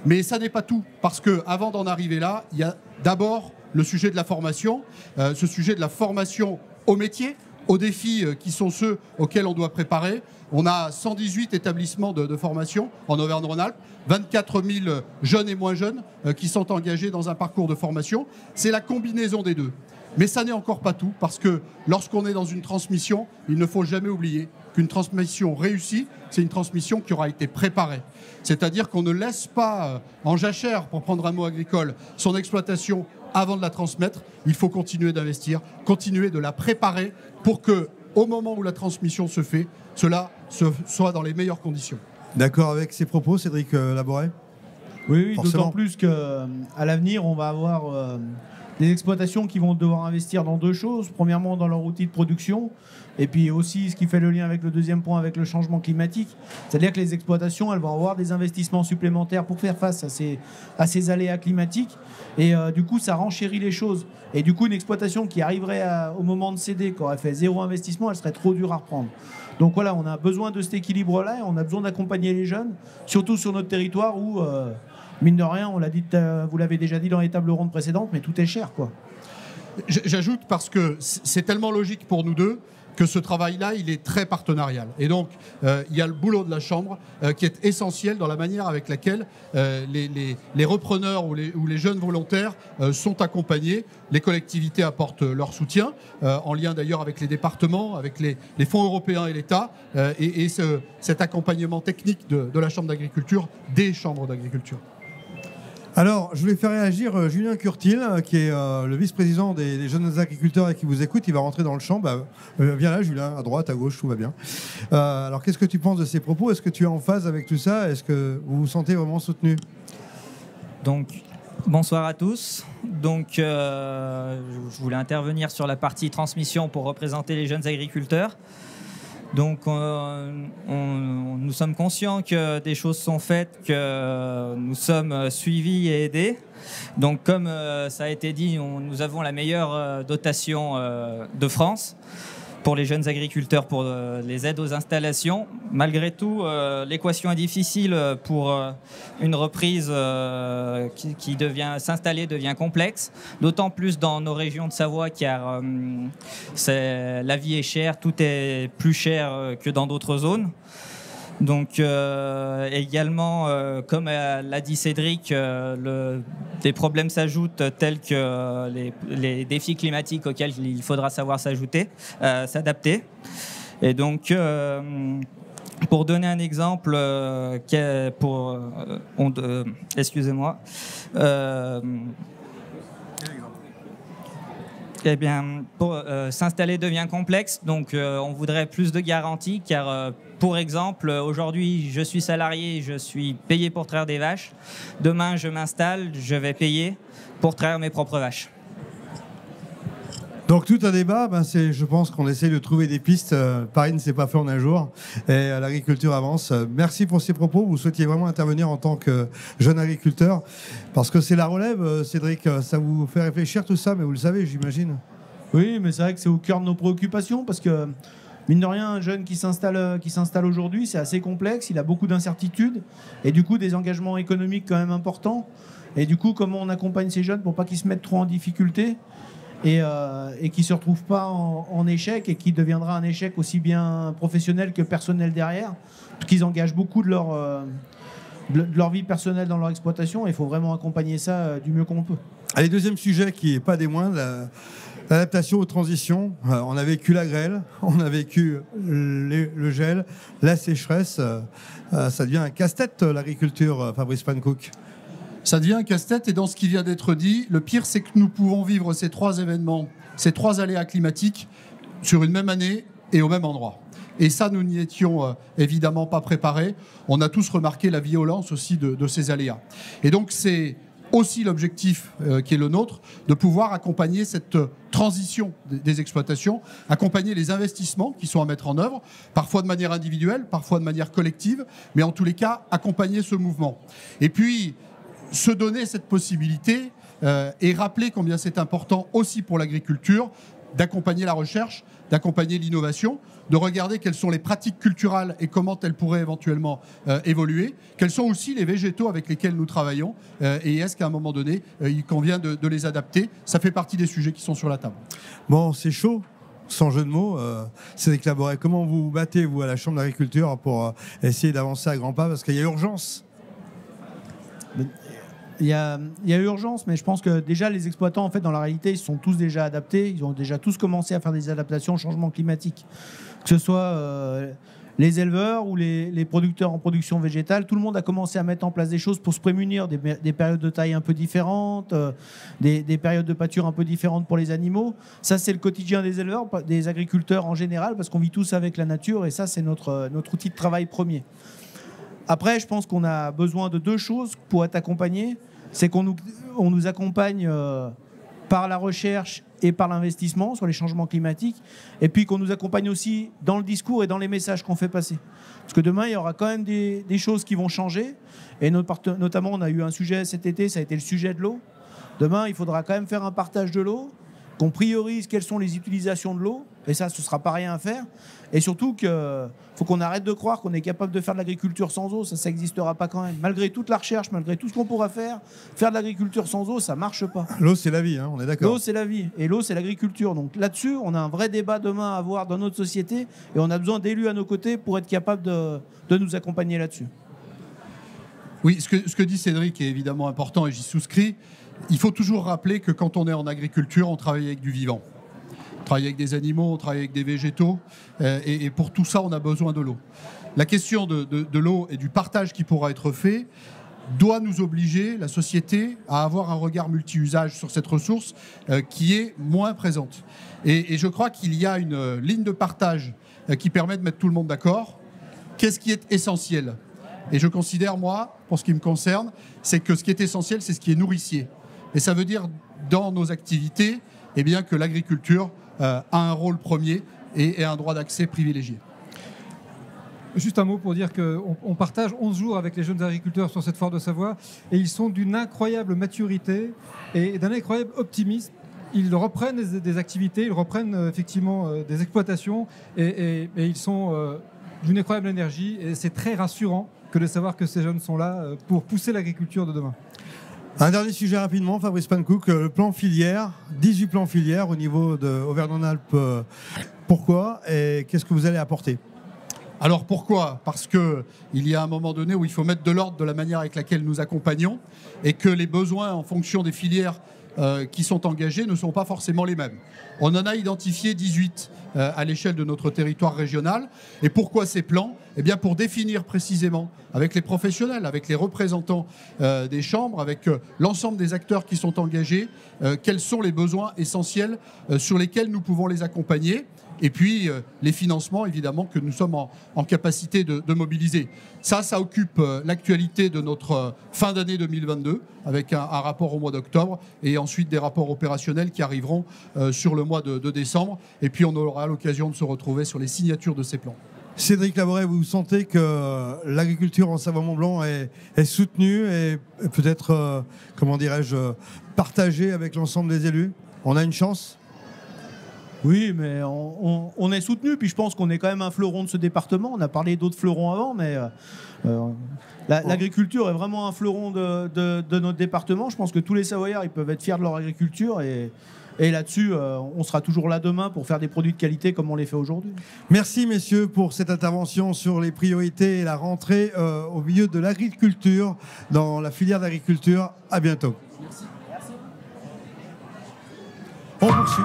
Mais ça n'est pas tout, parce qu'avant d'en arriver là, il y a d'abord le sujet de la formation, ce sujet de la formation au métier, aux défis qui sont ceux auxquels on doit préparer. On a 118 établissements de formation en Auvergne-Rhône-Alpes, 24 000 jeunes et moins jeunes qui sont engagés dans un parcours de formation. C'est la combinaison des deux. Mais ça n'est encore pas tout, parce que lorsqu'on est dans une transmission, il ne faut jamais oublier qu'une transmission réussie, c'est une transmission qui aura été préparée. C'est-à-dire qu'on ne laisse pas en jachère, pour prendre un mot agricole, son exploitation avant de la transmettre. Il faut continuer d'investir, continuer de la préparer pour que, au moment où la transmission se fait, cela soit dans les meilleures conditions. D'accord avec ces propos, Cédric Laboret? Oui, d'autant plus qu'à l'avenir, on va avoir des exploitations qui vont devoir investir dans deux choses. Premièrement, dans leur outil de production, et puis aussi ce qui fait le lien avec le deuxième point, avec le changement climatique. C'est-à-dire que les exploitations, elles vont avoir des investissements supplémentaires pour faire face à ces aléas climatiques. Et du coup, ça renchérit les choses. Et du coup, une exploitation qui arriverait au moment de céder, qui aurait fait zéro investissement, elle serait trop dure à reprendre. Donc voilà, on a besoin de cet équilibre-là, et on a besoin d'accompagner les jeunes, surtout sur notre territoire où, mine de rien, on l'a dit, vous l'avez déjà dit dans les tables rondes précédentes, mais tout est cher, quoi. J'ajoute, parce que c'est tellement logique pour nous deux, que ce travail-là, il est très partenarial. Et donc, il y a le boulot de la Chambre qui est essentiel dans la manière avec laquelle les repreneurs ou les jeunes volontaires sont accompagnés. Les collectivités apportent leur soutien, en lien d'ailleurs avec les départements, avec les fonds européens et l'État, et cet accompagnement technique de la Chambre d'agriculture, des chambres d'agriculture. Alors, je voulais faire réagir Julien Curtil, qui est le vice-président des jeunes agriculteurs et qui vous écoute. Il va rentrer dans le champ. Viens là, Julien, à droite, à gauche, tout va bien. Alors, qu'est-ce que tu penses de ces propos? Est-ce que tu es en phase avec tout ça? Est-ce que vous vous sentez vraiment soutenu? Donc, bonsoir à tous. Donc, je voulais intervenir sur la partie transmission pour représenter les jeunes agriculteurs. Donc, nous sommes conscients que des choses sont faites, que nous sommes suivis et aidés. Donc, comme ça a été dit, nous avons la meilleure dotation de France pour les jeunes agriculteurs, pour les aides aux installations. Malgré tout, l'équation est difficile pour une reprise qui s'installer devient complexe, d'autant plus dans nos régions de Savoie, car la vie est chère, tout est plus cher que dans d'autres zones. Donc également, comme l'a dit Cédric, des problèmes s'ajoutent tels que les défis climatiques auxquels il faudra savoir s'adapter. Et donc, pour donner un exemple, excusez-moi. Eh bien, s'installer devient complexe, donc on voudrait plus de garanties, car pour exemple, aujourd'hui, je suis salarié, je suis payé pour traire des vaches. Demain, je m'installe, je vais payer pour traire mes propres vaches. Donc tout un débat, je pense qu'on essaie de trouver des pistes. Paris ne s'est pas fait en un jour et l'agriculture avance. Merci pour ces propos. Vous souhaitiez vraiment intervenir en tant que jeune agriculteur parce que c'est la relève, Cédric. Ça vous fait réfléchir tout ça, mais vous le savez, j'imagine. Oui, mais c'est vrai que c'est au cœur de nos préoccupations parce que mine de rien, un jeune qui s'installe aujourd'hui, c'est assez complexe. Il a beaucoup d'incertitudes et du coup des engagements économiques quand même importants. Et du coup, comment on accompagne ces jeunes pour pas qu'ils se mettent trop en difficulté et qui ne se retrouvent pas en échec et qui deviendra un échec aussi bien professionnel que personnel derrière, parce qu'ils engagent beaucoup de leur vie personnelle dans leur exploitation et il faut vraiment accompagner ça du mieux qu'on peut. Allez, deuxième sujet qui n'est pas des moindres, l'adaptation aux transitions. On a vécu la grêle, on a vécu le gel, la sécheresse. Ça devient un casse-tête l'agriculture, Fabrice Pancook. Ça devient un casse-tête et dans ce qui vient d'être dit, le pire c'est que nous pouvons vivre ces trois événements, ces trois aléas climatiques sur une même année et au même endroit. Et ça, nous n'y étions évidemment pas préparés. On a tous remarqué la violence aussi de ces aléas. Et donc c'est aussi l'objectif qui est le nôtre, de pouvoir accompagner cette transition des exploitations, accompagner les investissements qui sont à mettre en œuvre, parfois de manière individuelle, parfois de manière collective, mais en tous les cas, accompagner ce mouvement. Et puis, se donner cette possibilité et rappeler combien c'est important aussi pour l'agriculture d'accompagner la recherche, d'accompagner l'innovation, de regarder quelles sont les pratiques culturelles et comment elles pourraient éventuellement évoluer, quels sont aussi les végétaux avec lesquels nous travaillons et est-ce qu'à un moment donné, il convient de les adapter. Ça fait partie des sujets qui sont sur la table. Bon, c'est chaud, sans jeu de mots. Cédric Laboret, comment vous battez, vous, à la Chambre d'agriculture pour essayer d'avancer à grands pas, parce qu'il y a urgence? Il y a urgence, mais je pense que déjà les exploitants, en fait, dans la réalité, ils sont tous déjà adaptés. Ils ont déjà tous commencé à faire des adaptations au changement climatique. Que ce soit les éleveurs ou les producteurs en production végétale, tout le monde a commencé à mettre en place des choses pour se prémunir des périodes de taille un peu différentes, des périodes de pâture un peu différentes pour les animaux. Ça, c'est le quotidien des éleveurs, des agriculteurs en général, parce qu'on vit tous avec la nature et ça, c'est notre outil de travail premier. Après, je pense qu'on a besoin de deux choses pour être accompagné. C'est qu'on nous accompagne par la recherche et par l'investissement sur les changements climatiques, et puis qu'on nous accompagne aussi dans le discours et dans les messages qu'on fait passer. Parce que demain, il y aura quand même des choses qui vont changer, et notamment, on a eu un sujet cet été, ça a été le sujet de l'eau. Demain, il faudra quand même faire un partage de l'eau, qu'on priorise quelles sont les utilisations de l'eau, et ça, ce ne sera pas rien à faire. Et surtout qu'il faut qu'on arrête de croire qu'on est capable de faire de l'agriculture sans eau, ça n'existera pas quand même. Malgré toute la recherche, malgré tout ce qu'on pourra faire de l'agriculture sans eau, ça ne marche pas. L'eau, c'est la vie, hein, on est d'accord. L'eau, c'est la vie, et l'eau, c'est l'agriculture. Donc là-dessus, on a un vrai débat demain à avoir dans notre société, et on a besoin d'élus à nos côtés pour être capable de nous accompagner là-dessus. Oui, ce que dit Cédric est évidemment important, et j'y souscris. Il faut toujours rappeler que quand on est en agriculture, on travaille avec du vivant. On travaille avec des animaux, on travaille avec des végétaux, et pour tout ça, on a besoin de l'eau. La question de l'eau et du partage qui pourra être fait doit nous obliger, la société, à avoir un regard multi-usage sur cette ressource qui est moins présente. Et je crois qu'il y a une ligne de partage qui permet de mettre tout le monde d'accord. Qu'est-ce qui est essentiel ? Et je considère, moi, pour ce qui me concerne, c'est que ce qui est essentiel, c'est ce qui est nourricier. Et ça veut dire, dans nos activités, eh bien, que l'agriculture a un rôle premier et un droit d'accès privilégié. Juste un mot pour dire qu'on partage 11 jours avec les jeunes agriculteurs sur cette foire de Savoie, et ils sont d'une incroyable maturité et d'un incroyable optimisme. Ils reprennent des activités, ils reprennent effectivement des exploitations, et ils sont d'une incroyable énergie, et c'est très rassurant que de savoir que ces jeunes sont là pour pousser l'agriculture de demain. Un dernier sujet rapidement, Fabrice Pankouk, le plan filière, 18 plans filières au niveau de Auvergne-Rhône-Alpes. Pourquoi et qu'est-ce que vous allez apporter ? Alors pourquoi ? Parce qu'il y a un moment donné où il faut mettre de l'ordre de la manière avec laquelle nous accompagnons, et que les besoins en fonction des filières qui sont engagées ne sont pas forcément les mêmes. On en a identifié 18 à l'échelle de notre territoire régional. Et pourquoi ces plans ? Eh bien pour définir précisément avec les professionnels, avec les représentants des chambres, avec l'ensemble des acteurs qui sont engagés, quels sont les besoins essentiels sur lesquels nous pouvons les accompagner. Et puis les financements, évidemment, que nous sommes en capacité de mobiliser. Ça occupe l'actualité de notre fin d'année 2022, avec un rapport au mois d'octobre, et ensuite des rapports opérationnels qui arriveront sur le mois de décembre. Et puis on aura l'occasion de se retrouver sur les signatures de ces plans. Cédric Laboret, vous sentez que l'agriculture en Savoie-Mont-Blanc est soutenue et peut-être, comment dirais-je, partagée avec l'ensemble des élus ? On a une chance ? Oui, mais on est soutenu, puis je pense qu'on est quand même un fleuron de ce département. On a parlé d'autres fleurons avant, mais l'agriculture est vraiment un fleuron de notre département. Je pense que tous les Savoyards, ils peuvent être fiers de leur agriculture, et là-dessus, on sera toujours là demain pour faire des produits de qualité comme on les fait aujourd'hui. Merci messieurs pour cette intervention sur les priorités et la rentrée au milieu de l'agriculture, dans la filière d'agriculture. À bientôt. Merci. On poursuit.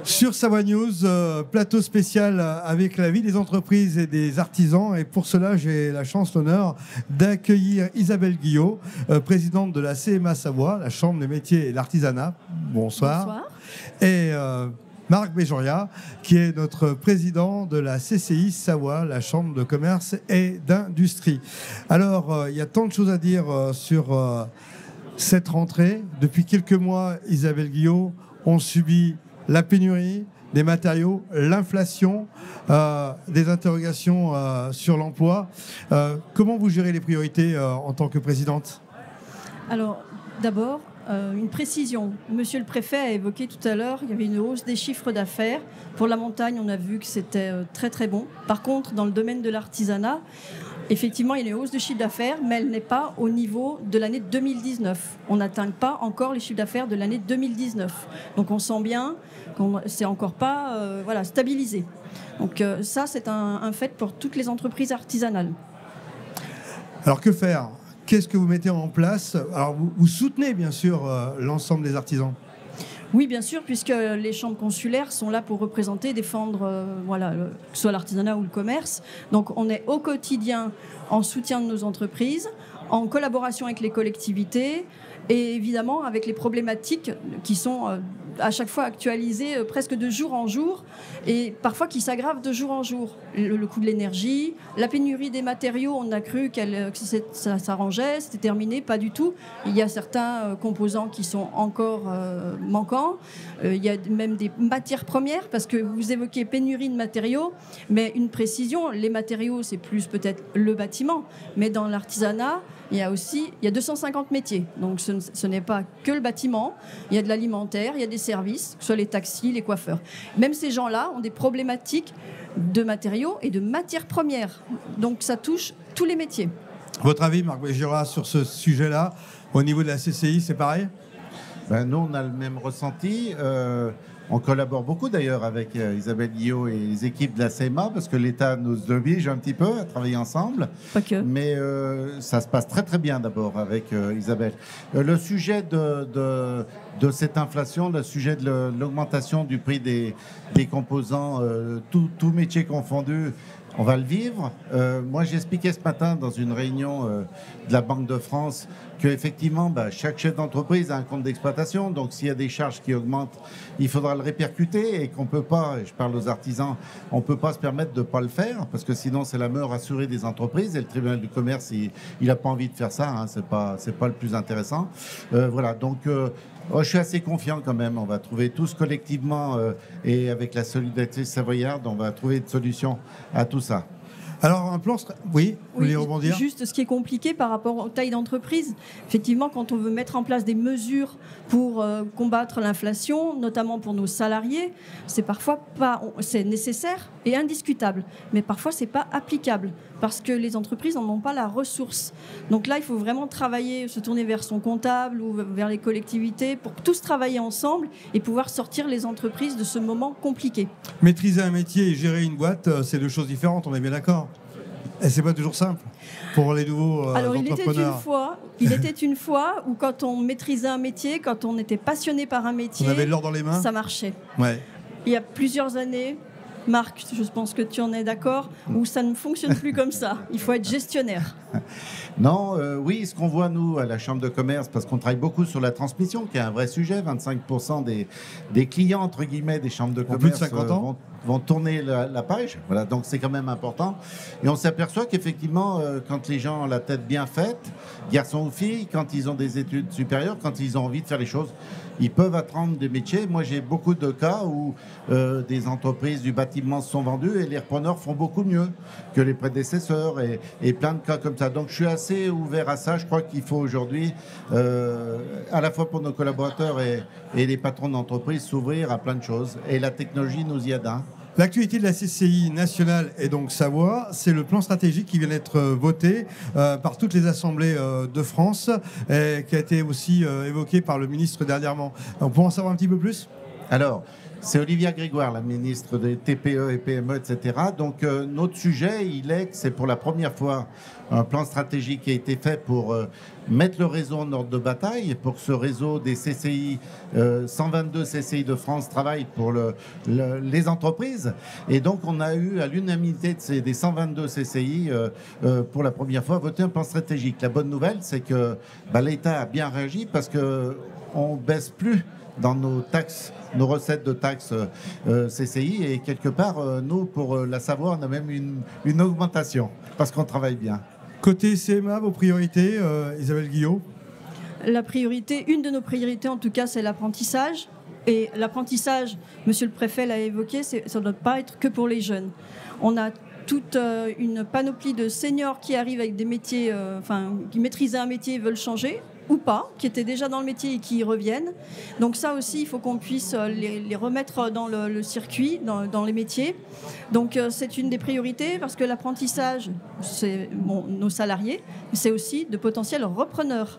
Sur Savoie News, plateau spécial avec la vie des entreprises et des artisans. Et pour cela, j'ai la chance, l'honneur d'accueillir Isabelle Guillot, présidente de la CMA Savoie, la Chambre des métiers et de l'artisanat. Bonsoir. Bonsoir. Et Marc Béjoria, qui est notre président de la CCI Savoie, la Chambre de commerce et d'industrie. Alors, il y a tant de choses à dire sur cette rentrée. Depuis quelques mois, Isabelle Guillot, on subit la pénurie des matériaux, l'inflation, des interrogations sur l'emploi. Comment vous gérez les priorités en tant que présidente ? Alors, d'abord, une précision. Monsieur le préfet a évoqué tout à l'heure, il y avait une hausse des chiffres d'affaires. Pour la montagne, on a vu que c'était très très bon. Par contre, dans le domaine de l'artisanat, effectivement, il y a une hausse de chiffre d'affaires, mais elle n'est pas au niveau de l'année 2019. On n'atteint pas encore les chiffres d'affaires de l'année 2019. Donc on sent bien que c'est encore pas stabilisé. Donc ça, c'est un fait pour toutes les entreprises artisanales. Alors que faire ? Qu'est-ce que vous mettez en place ? Alors vous soutenez bien sûr l'ensemble des artisans. Oui, bien sûr, puisque les chambres consulaires sont là pour représenter, défendre, que ce soit l'artisanat ou le commerce. Donc, on est au quotidien en soutien de nos entreprises, en collaboration avec les collectivités et évidemment avec les problématiques qui sont à chaque fois actualisées presque de jour en jour et parfois qui s'aggravent de jour en jour. Le coût de l'énergie, la pénurie des matériaux, on a cru que ça s'arrangeait, c'était terminé, pas du tout. Il y a certains composants qui sont encore manquants. Il y a même des matières premières, parce que vous évoquez pénurie de matériaux, mais une précision, les matériaux, c'est plus peut-être le bâtiment, mais dans l'artisanat, il y a 250 métiers. Donc ce n'est pas que le bâtiment, il y a de l'alimentaire, il y a des services, que ce soit les taxis, les coiffeurs. Même ces gens-là ont des problématiques de matériaux et de matières premières. Donc ça touche tous les métiers. Votre avis, Marc Béjoria, sur ce sujet-là, au niveau de la CCI, c'est pareil ? Nous, on a le même ressenti. On collabore beaucoup d'ailleurs avec Isabelle Guillot et les équipes de la CMA parce que l'État nous oblige un petit peu à travailler ensemble. Pas que. Mais ça se passe très très bien d'abord avec Isabelle. Le sujet de cette inflation, le sujet de l'augmentation du prix des composants, tout métier confondu, on va le vivre. Moi, j'ai expliqué ce matin dans une réunion de la Banque de France qu'effectivement, chaque chef d'entreprise a un compte d'exploitation. Donc, s'il y a des charges qui augmentent, il faudra le répercuter et qu'on ne peut pas, je parle aux artisans, on ne peut pas se permettre de ne pas le faire parce que sinon, c'est la mort assurée des entreprises et le tribunal du commerce, il n'a pas envie de faire ça. Hein, c'est pas le plus intéressant. Voilà, donc... je suis assez confiant quand même. On va trouver tous collectivement et avec la solidarité savoyarde, on va trouver une solution à tout ça. Alors, un plan... Oui, vous voulez rebondir ? Juste ce qui est compliqué par rapport aux tailles d'entreprise. Effectivement, quand on veut mettre en place des mesures pour combattre l'inflation, notamment pour nos salariés, c'est parfois pas... C'est nécessaire et indiscutable. Mais parfois, c'est pas applicable parce que les entreprises n'en ont pas la ressource. Donc là, il faut vraiment travailler, se tourner vers son comptable ou vers les collectivités pour tous travailler ensemble et pouvoir sortir les entreprises de ce moment compliqué. Maîtriser un métier et gérer une boîte, c'est deux choses différentes, on est bien d'accord ? Et c'est pas toujours simple pour les nouveaux Alors, entrepreneurs. il était une fois où quand on maîtrisait un métier, quand on était passionné par un métier, on avait l'or dans les mains. Ça marchait. Ouais. Il y a plusieurs années, Marc, je pense que tu en es d'accord, où ça ne fonctionne plus comme ça. Il faut être gestionnaire. Non, oui, ce qu'on voit, nous, à la Chambre de commerce, parce qu'on travaille beaucoup sur la transmission, qui est un vrai sujet, 25% des clients, entre guillemets, des chambres de commerce plus de 50 ans. Vont tourner la page. Voilà, donc c'est quand même important. Et on s'aperçoit qu'effectivement, quand les gens ont la tête bien faite, garçons ou filles, quand ils ont des études supérieures, quand ils ont envie de faire les choses, ils peuvent apprendre des métiers. Moi, j'ai beaucoup de cas où des entreprises du bâtiment se sont vendues et les repreneurs font beaucoup mieux que les prédécesseurs et plein de cas comme ça. Donc, je suis assez ouvert à ça. Je crois qu'il faut aujourd'hui, à la fois pour nos collaborateurs et les patrons d'entreprise, s'ouvrir à plein de choses. Et la technologie nous y aide. Hein. L'actualité de la CCI nationale et donc Savoie, c'est le plan stratégique qui vient d'être voté par toutes les assemblées de France et qui a été aussi évoqué par le ministre dernièrement. On peut en savoir un petit peu plus ? Alors, c'est Olivia Grégoire, la ministre des TPE et PME, etc. Donc, notre sujet, il est que c'est pour la première fois un plan stratégique qui a été fait pour mettre le réseau en ordre de bataille, pour que ce réseau des CCI, 122 CCI de France, travaille pour les entreprises. Et donc, on a eu à l'unanimité des 122 CCI, pour la première fois, voté un plan stratégique. La bonne nouvelle, c'est que l'État a bien réagi parce qu'on ne baisse plus dans nos taxes, nos recettes de taxes CCI. Et quelque part, nous, pour la Savoie, on a même une augmentation parce qu'on travaille bien. Côté CMA, vos priorités, Isabelle Guillot? La priorité, une de nos priorités en tout cas, c'est l'apprentissage. Et l'apprentissage, monsieur le préfet l'a évoqué, ça ne doit pas être que pour les jeunes. On a toute une panoplie de seniors qui arrivent avec des métiers, qui maîtrisaient un métier et veulent changer, ou pas, qui étaient déjà dans le métier et qui y reviennent. Donc ça aussi, il faut qu'on puisse les remettre dans le circuit, dans les métiers. Donc c'est une des priorités, parce que l'apprentissage, c'est nos salariés, mais c'est aussi de potentiels repreneurs.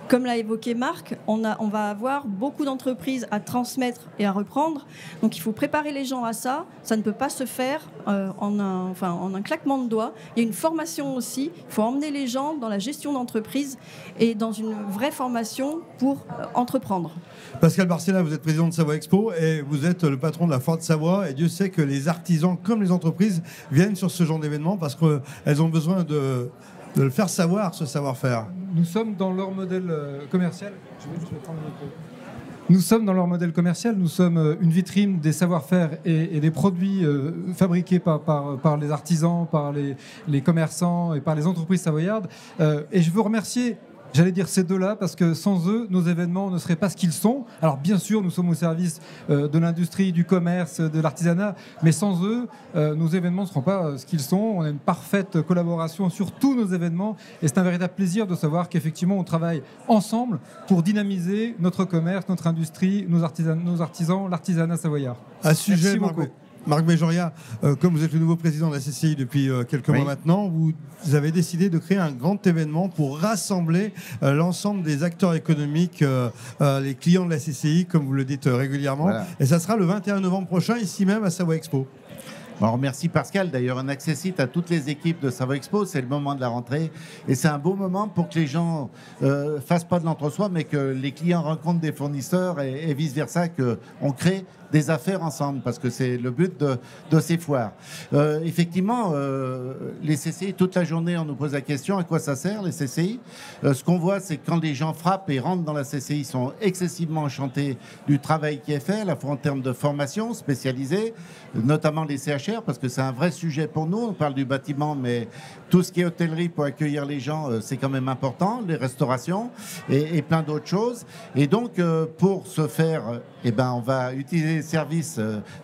Comme l'a évoqué Marc, on va avoir beaucoup d'entreprises à transmettre et à reprendre. Donc il faut préparer les gens à ça. Ça ne peut pas se faire en un claquement de doigts. Il y a une formation aussi. Il faut emmener les gens dans la gestion d'entreprise et dans une vraie formation pour entreprendre. Pascal Barcella, vous êtes président de Savoie Expo et vous êtes le patron de la Foire de Savoie. Et Dieu sait que les artisans comme les entreprises viennent sur ce genre d'événement parce qu'elles ont besoin de le faire savoir, ce savoir-faire. Nous sommes dans leur modèle commercial. Nous sommes dans leur modèle commercial, nous sommes une vitrine des savoir-faire et des produits fabriqués par les artisans, par les commerçants et par les entreprises savoyardes. Et je veux remercier, j'allais dire ces deux-là, parce que sans eux, nos événements ne seraient pas ce qu'ils sont. Alors bien sûr, nous sommes au service de l'industrie, du commerce, de l'artisanat, mais sans eux, nos événements ne seront pas ce qu'ils sont. On a une parfaite collaboration sur tous nos événements et c'est un véritable plaisir de savoir qu'effectivement, on travaille ensemble pour dynamiser notre commerce, notre industrie, nos artisans, l'artisanat savoyard. À ce sujet, merci beaucoup. Marc Béjoria, comme vous êtes le nouveau président de la CCI depuis quelques mois maintenant, vous avez décidé de créer un grand événement pour rassembler l'ensemble des acteurs économiques, les clients de la CCI, comme vous le dites régulièrement. Voilà. Et ça sera le 21 novembre prochain, ici même à Savoie Expo. On remercie Pascal, d'ailleurs un accessite à toutes les équipes de Savoie Expo, c'est le moment de la rentrée et c'est un beau moment pour que les gens fassent pas de l'entre-soi mais que les clients rencontrent des fournisseurs et vice-versa, qu'on crée des affaires ensemble parce que c'est le but de ces foires. Effectivement, les CCI, toute la journée on nous pose la question à quoi ça sert les CCI. Ce qu'on voit c'est que quand les gens frappent et rentrent dans la CCI, ils sont excessivement enchantés du travail qui est fait, à la fois en termes de formation spécialisée, notamment les CHR, parce que c'est un vrai sujet pour nous. On parle du bâtiment, mais tout ce qui est hôtellerie pour accueillir les gens, c'est quand même important, les restaurations et plein d'autres choses. Et donc, pour ce faire, on va utiliser les services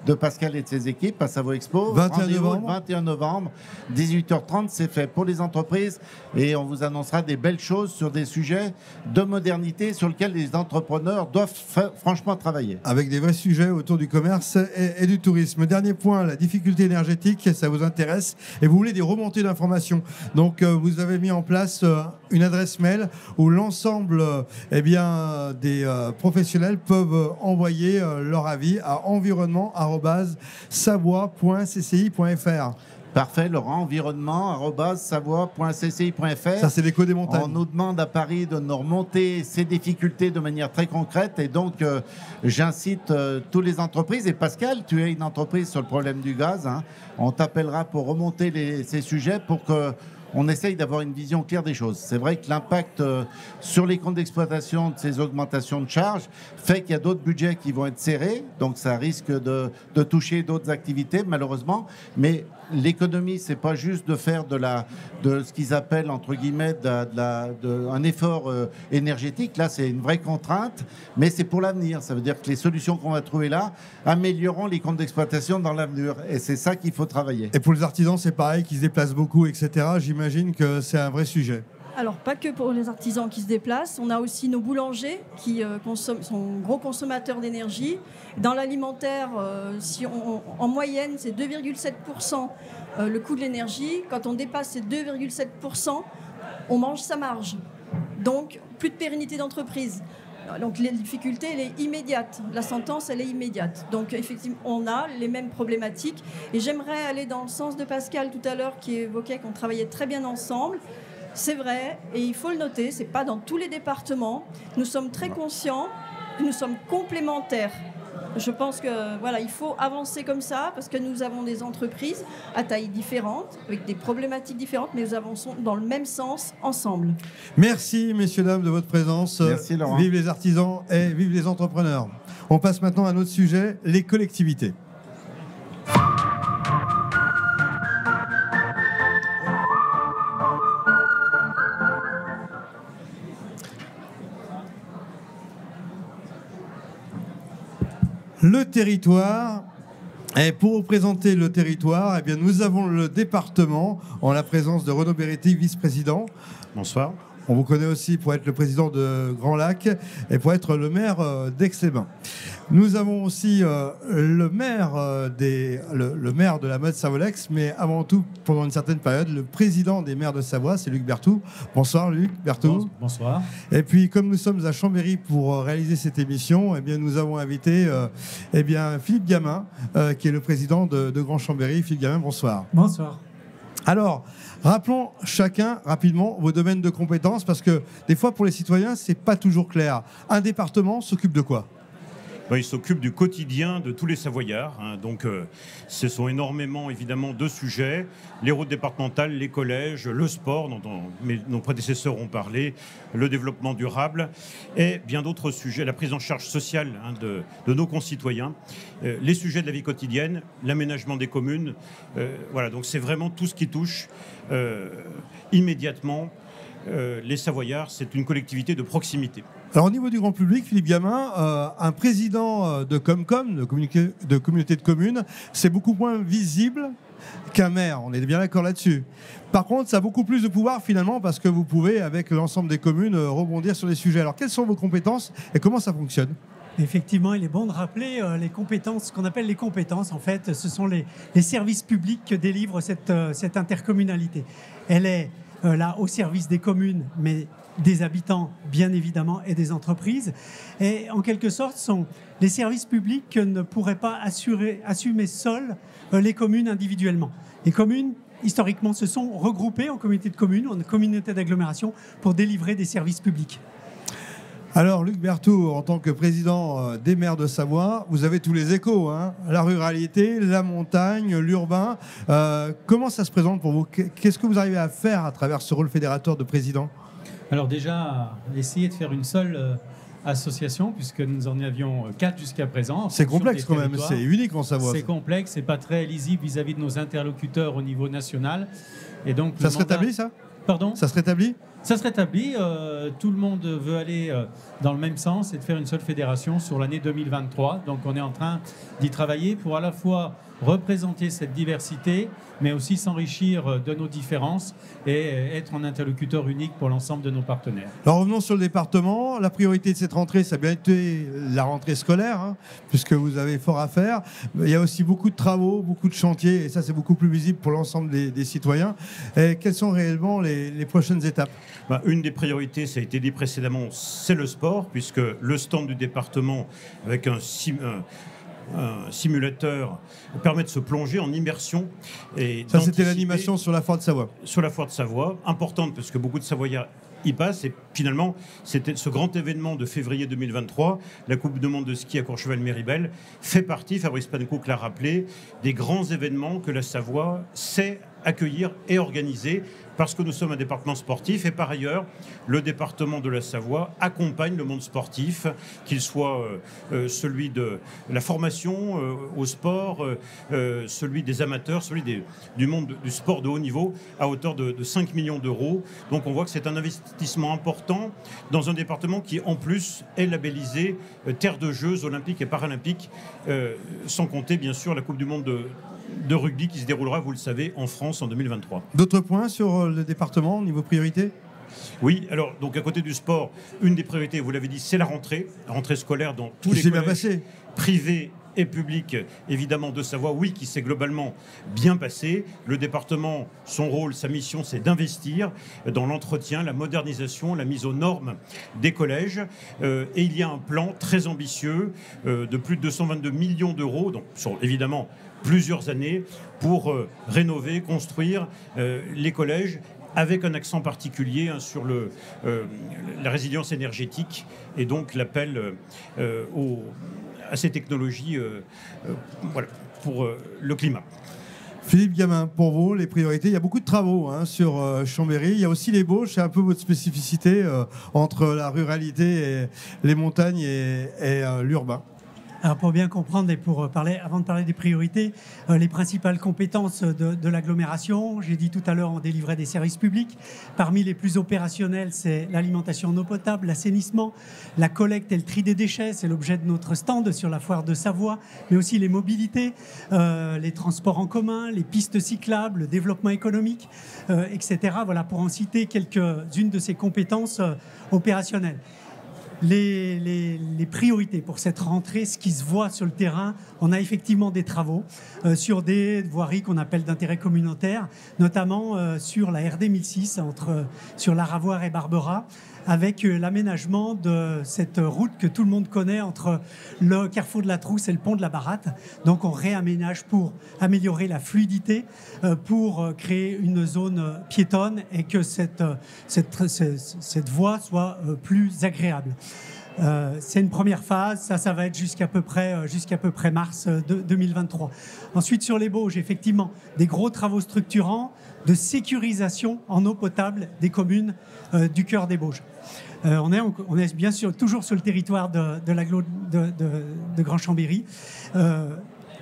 de Pascal et de ses équipes à Savoie Expo. 21 novembre, 18h30, c'est fait pour les entreprises et on vous annoncera des belles choses sur des sujets de modernité sur lesquels les entrepreneurs doivent franchement travailler. Avec des vrais sujets autour du commerce et du tourisme. Dernier point, la difficulté énergétique, ça vous intéresse et vous voulez des remontées d'informations. Donc vous avez mis en place une adresse mail où l'ensemble des professionnels peuvent envoyer leur avis à environnement@savoie.cci.fr. Parfait, Laurent, environnement@savoie.cci.fr. Ça, c'est l'écho des montagnes. On nous demande à Paris de nous remonter ces difficultés de manière très concrète et donc j'incite toutes les entreprises. Et Pascal, tu es une entreprise sur le problème du gaz. On t'appellera pour remonter ces sujets pour qu'on essaye d'avoir une vision claire des choses. C'est vrai que l'impact sur les comptes d'exploitation de ces augmentations de charges fait qu'il y a d'autres budgets qui vont être serrés, donc ça risque de toucher d'autres activités malheureusement, mais l'économie, c'est pas juste de faire de ce qu'ils appellent entre guillemets un effort énergétique. Là, c'est une vraie contrainte, mais c'est pour l'avenir. Ça veut dire que les solutions qu'on va trouver là amélioreront les comptes d'exploitation dans l'avenir, et c'est ça qu'il faut travailler. Et pour les artisans, c'est pareil, qu'ils se déplacent beaucoup, etc. J'imagine que c'est un vrai sujet. Alors, pas que pour les artisans qui se déplacent, on a aussi nos boulangers qui sont gros consommateurs d'énergie. Dans l'alimentaire, en moyenne, c'est 2,7% le coût de l'énergie. Quand on dépasse ces 2,7%, on mange sa marge. Donc, plus de pérennité d'entreprise. Donc, la difficulté, elle est immédiate. La sentence, elle est immédiate. Donc, effectivement, on a les mêmes problématiques. Et j'aimerais aller dans le sens de Pascal tout à l'heure qui évoquait qu'on travaillait très bien ensemble. C'est vrai, et il faut le noter, ce n'est pas dans tous les départements. Nous sommes très conscients, nous sommes complémentaires. je pense que voilà, il faut avancer comme ça parce que nous avons des entreprises à taille différente, avec des problématiques différentes, mais nous avançons dans le même sens ensemble. Merci, messieurs, dames, de votre présence. Merci, Laurent. Vive les artisans et vive les entrepreneurs. On passe maintenant à un autre sujet, les collectivités. Le territoire. Et pour représenter le territoire, eh bien, nous avons le département en la présence de Renaud Béretti, vice-président. Bonsoir. On vous connaît aussi pour être le président de Grand Lac et pour être le maire d'Aix-les-Bains. Nous avons aussi le maire de la Meurthe-Savoie-Lex, mais avant tout, pendant une certaine période, le président des maires de Savoie, c'est Luc Berthoud. Bonsoir Luc Berthoud. Bonsoir. Et puis comme nous sommes à Chambéry pour réaliser cette émission, eh bien, nous avons invité Philippe Gamin, qui est le président de Grand Chambéry. Philippe Gamin, bonsoir. Bonsoir. Alors, rappelons chacun rapidement vos domaines de compétences, parce que des fois, pour les citoyens, c'est pas toujours clair. Un département s'occupe de quoi ? Il s'occupe du quotidien de tous les Savoyards. Donc, ce sont énormément, évidemment, de sujets. Les routes départementales, les collèges, le sport, dont nos prédécesseurs ont parlé, le développement durable et bien d'autres sujets, la prise en charge sociale de nos concitoyens, les sujets de la vie quotidienne, l'aménagement des communes. Voilà, donc c'est vraiment tout ce qui touche immédiatement les Savoyards. C'est une collectivité de proximité. Alors au niveau du grand public, Philippe Gamin, un président de Comcom, de communauté de communes, c'est beaucoup moins visible qu'un maire, on est bien d'accord là-dessus. Par contre, ça a beaucoup plus de pouvoir finalement parce que vous pouvez, avec l'ensemble des communes, rebondir sur les sujets. Alors quelles sont vos compétences et comment ça fonctionne ? Effectivement, il est bon de rappeler les compétences, ce qu'on appelle les compétences. En fait, ce sont les services publics que délivre cette intercommunalité. Elle est là au service des communes, mais des habitants, bien évidemment, et des entreprises. Et en quelque sorte, sont les services publics que ne pourraient pas assumer seuls les communes individuellement. Les communes, historiquement, se sont regroupées en communautés de communes, en communautés d'agglomération, pour délivrer des services publics. Alors, Luc Berthoud, en tant que président des maires de Savoie, vous avez tous les échos, hein, la ruralité, la montagne, l'urbain. Comment ça se présente pour vous ? Qu'est-ce que vous arrivez à faire à travers ce rôle fédérateur de président ? Alors déjà, essayer de faire une seule association, puisque nous en avions 4 jusqu'à présent. C'est complexe quand même, c'est unique en Savoie. C'est complexe, c'est pas très lisible vis-à-vis de nos interlocuteurs au niveau national. Et donc, ça se rétablit, ça ? Pardon ? Ça se rétablit ? Ça se rétablit. Tout le monde veut aller dans le même sens et de faire une seule fédération sur l'année 2023. Donc on est en train d'y travailler pour à la fois représenter cette diversité, mais aussi s'enrichir de nos différences et être un interlocuteur unique pour l'ensemble de nos partenaires. Alors revenons sur le département. La priorité de cette rentrée, ça a bien été la rentrée scolaire, hein, puisque vous avez fort à faire. Il y a aussi beaucoup de travaux, beaucoup de chantiers, et ça c'est beaucoup plus visible pour l'ensemble des citoyens. Et quelles sont réellement les prochaines étapes ? Une des priorités, ça a été dit précédemment, c'est le sport, puisque le stand du département, avec un simulateur, permet de se plonger en immersion. Et ça, c'était l'animation sur la Foire de Savoie. Sur la Foire de Savoie, importante, parce que beaucoup de Savoyards y passent. Et finalement, c'était ce grand événement de février 2023, la Coupe du Monde de ski à Courchevel-Méribel, fait partie, Fabrice Pannecourt l'a rappelé, des grands événements que la Savoie sait accueillir et organiser, parce que nous sommes un département sportif et par ailleurs, le département de la Savoie accompagne le monde sportif, qu'il soit celui de la formation au sport, celui des amateurs, celui du monde du sport de haut niveau, à hauteur de 5 millions d'euros. Donc on voit que c'est un investissement important dans un département qui en plus est labellisé terre de Jeux olympiques et paralympiques, sans compter bien sûr la Coupe du monde de rugby qui se déroulera, vous le savez, en France en 2023. D'autres points sur le département, au niveau priorité ? Oui, alors, donc à côté du sport, une des priorités, vous l'avez dit, c'est la rentrée scolaire dans tous les collèges privés et publics, évidemment, de Savoie, oui, qui s'est globalement bien passé. Le département, son rôle, sa mission, c'est d'investir dans l'entretien, la modernisation, la mise aux normes des collèges. Et il y a un plan très ambitieux de plus de 222 millions d'euros, donc sur, évidemment, plusieurs années, pour rénover, construire les collèges, avec un accent particulier sur la résilience énergétique et donc l'appel à ces technologies voilà, pour le climat. Philippe Gamin, pour vous, les priorités, il y a beaucoup de travaux sur Chambéry. Il y a aussi les Bauges, c'est un peu votre spécificité entre la ruralité et les montagnes et l'urbain. Alors pour bien comprendre et pour parler, avant de parler des priorités, les principales compétences de l'agglomération, j'ai dit tout à l'heure, on délivrait des services publics. Parmi les plus opérationnels, c'est l'alimentation en eau potable, l'assainissement, la collecte et le tri des déchets. C'est l'objet de notre stand sur la foire de Savoie, mais aussi les mobilités, les transports en commun, les pistes cyclables, le développement économique, etc. Voilà, pour en citer quelques-unes de ces compétences opérationnelles. Les priorités pour cette rentrée, ce qui se voit sur le terrain, on a effectivement des travaux sur des voiries qu'on appelle d'intérêt communautaire, notamment sur la RD 1006, sur l'Aravoire et Barbera, avec l'aménagement de cette route que tout le monde connaît entre le carrefour de la Trousse et le pont de la Baratte. Donc on réaménage pour améliorer la fluidité, pour créer une zone piétonne et que cette voie soit plus agréable. C'est une première phase, ça va être jusqu'à peu près mars 2023. Ensuite, sur les Bauges, effectivement, des gros travaux structurants de sécurisation en eau potable des communes du cœur des Bauges. On est bien sûr toujours sur le territoire de l'agglo de Grand Chambéry.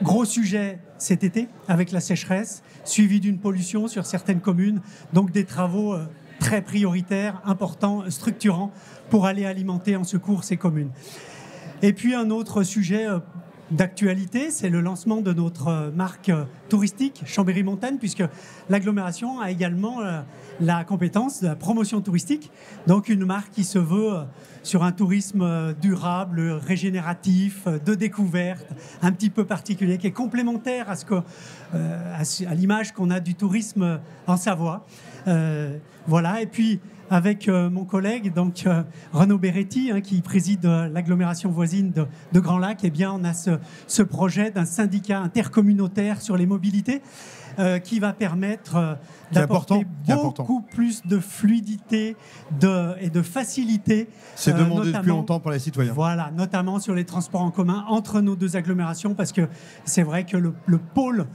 Gros sujet cet été avec la sécheresse, suivi d'une pollution sur certaines communes, donc des travaux très prioritaires, importants, structurants pour aller alimenter en secours ces communes. Et puis un autre sujet d'actualité, c'est le lancement de notre marque touristique Chambéry Montagne, puisque l'agglomération a également la compétence de la promotion touristique, donc une marque qui se veut sur un tourisme durable, régénératif, de découverte, un petit peu particulier, qui est complémentaire à l'image qu'on a du tourisme en Savoie. Voilà, et puis avec mon collègue, donc Renaud Beretti, qui préside l'agglomération voisine de Grand Lac, eh bien, on a ce projet d'un syndicat intercommunautaire sur les mobilités qui va permettre d'apporter beaucoup plus de fluidité et de facilité. C'est demandé depuis longtemps par les citoyens. Voilà, notamment sur les transports en commun entre nos deux agglomérations, parce que c'est vrai que le pôle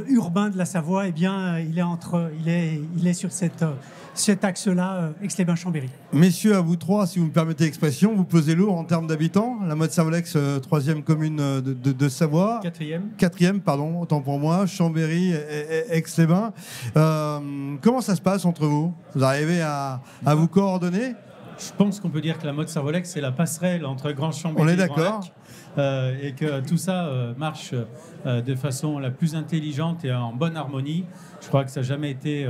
urbain de la Savoie, eh bien, il est sur cet axe-là, Aix-les-Bains-Chambéry. Messieurs, à vous trois, si vous me permettez l'expression, vous pesez lourd en termes d'habitants. La Motte-Savolaix, troisième commune de Savoie. Quatrième, pardon, autant pour moi. Chambéry et Aix-les-Bains. Comment ça se passe entre vous? Vous arrivez à vous coordonner? Je pense qu'on peut dire que la Motte-Savolaix, c'est la passerelle entre Grand Chambéry On est et Grand d'accord. Lac. Et que tout ça marche de façon la plus intelligente et en bonne harmonie. Je crois que ça n'a jamais été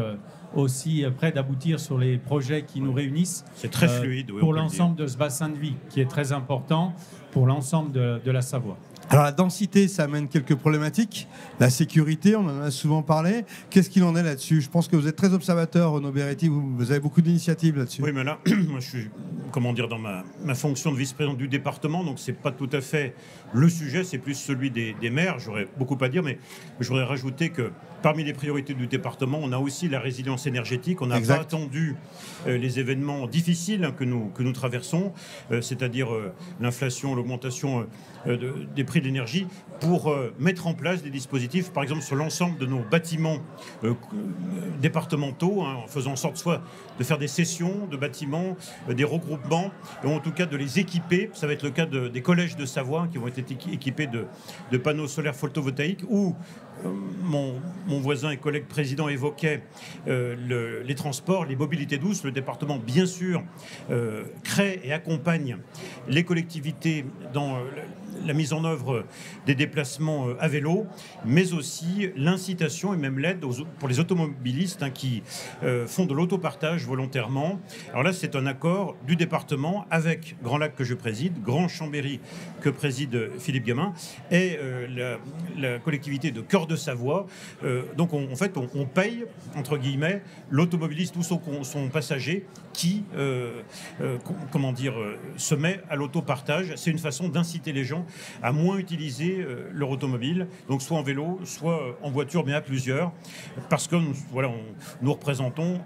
aussi près d'aboutir sur les projets qui nous réunissent. C'est très fluide. Oui, pour l'ensemble de ce bassin de vie, qui est très important pour l'ensemble de la Savoie. Alors la densité, ça amène quelques problématiques. La sécurité, on en a souvent parlé. Qu'est-ce qu'il en est là-dessus? Je pense que vous êtes très observateur, Renaud Beretti, vous avez beaucoup d'initiatives là-dessus. Oui, mais là, moi je suis, dans ma fonction de vice-président du département, donc c'est pas tout à fait le sujet, c'est plus celui des maires. J'aurais beaucoup à dire, mais je voudrais rajouter que parmi les priorités du département, on a aussi la résilience énergétique. On n'a pas attendu les événements difficiles que nous traversons, c'est-à-dire l'inflation, l'augmentation des prix de l'énergie, pour mettre en place des dispositifs, par exemple sur l'ensemble de nos bâtiments départementaux, en faisant en sorte soit de faire des cessions de bâtiments, des regroupements, ou en tout cas de les équiper. Ça va être le cas des collèges de Savoie qui vont être équipés de panneaux solaires photovoltaïques, ou mon voisin et collègue président évoquait les transports, les mobilités douces. Le département, bien sûr, crée et accompagne les collectivités dans la mise en œuvre des déplacements à vélo, mais aussi l'incitation et même l'aide pour les automobilistes qui font de l'autopartage volontairement. Alors là, c'est un accord du département avec Grand Lac que je préside, Grand Chambéry que préside Philippe Gamin, et la collectivité de Cœur de Savoie. Donc en fait, on paye, entre guillemets, l'automobiliste ou son passager qui se met à l'autopartage. C'est une façon d'inciter les gens à moins utiliser leur automobile, donc soit en vélo, soit en voiture, mais à plusieurs, parce que nous représentons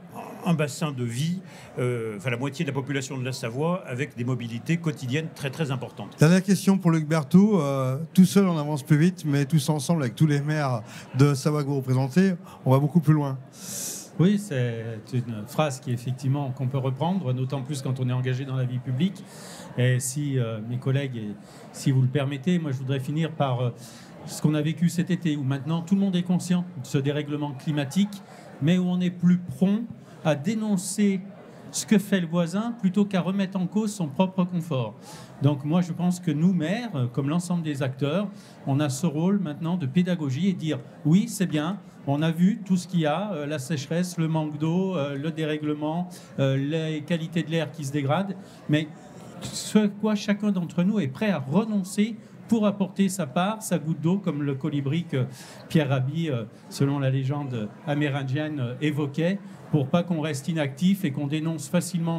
un bassin de vie, la moitié de la population de la Savoie, avec des mobilités quotidiennes très très importantes. Dernière question pour Luc Berthoud. Tout seul, on avance plus vite, mais tous ensemble, avec tous les maires de Savoie que vous représentez, on va beaucoup plus loin. Oui, c'est une phrase qui effectivement qu'on peut reprendre, d'autant plus quand on est engagé dans la vie publique. Et si mes collègues, et si vous le permettez, moi je voudrais finir par ce qu'on a vécu cet été, où maintenant tout le monde est conscient de ce dérèglement climatique, mais où on est plus prompt à dénoncer ce que fait le voisin plutôt qu'à remettre en cause son propre confort. Donc moi je pense que nous, maires, comme l'ensemble des acteurs, on a ce rôle maintenant de pédagogie et dire oui, c'est bien, on a vu tout ce qu'il y a, la sécheresse, le manque d'eau, le dérèglement, les qualités de l'air qui se dégradent, mais ce à quoi chacun d'entre nous est prêt à renoncer pour apporter sa part, sa goutte d'eau, comme le colibri que Pierre Rabhi, selon la légende amérindienne, évoquait, pour pas qu'on reste inactif et qu'on dénonce facilement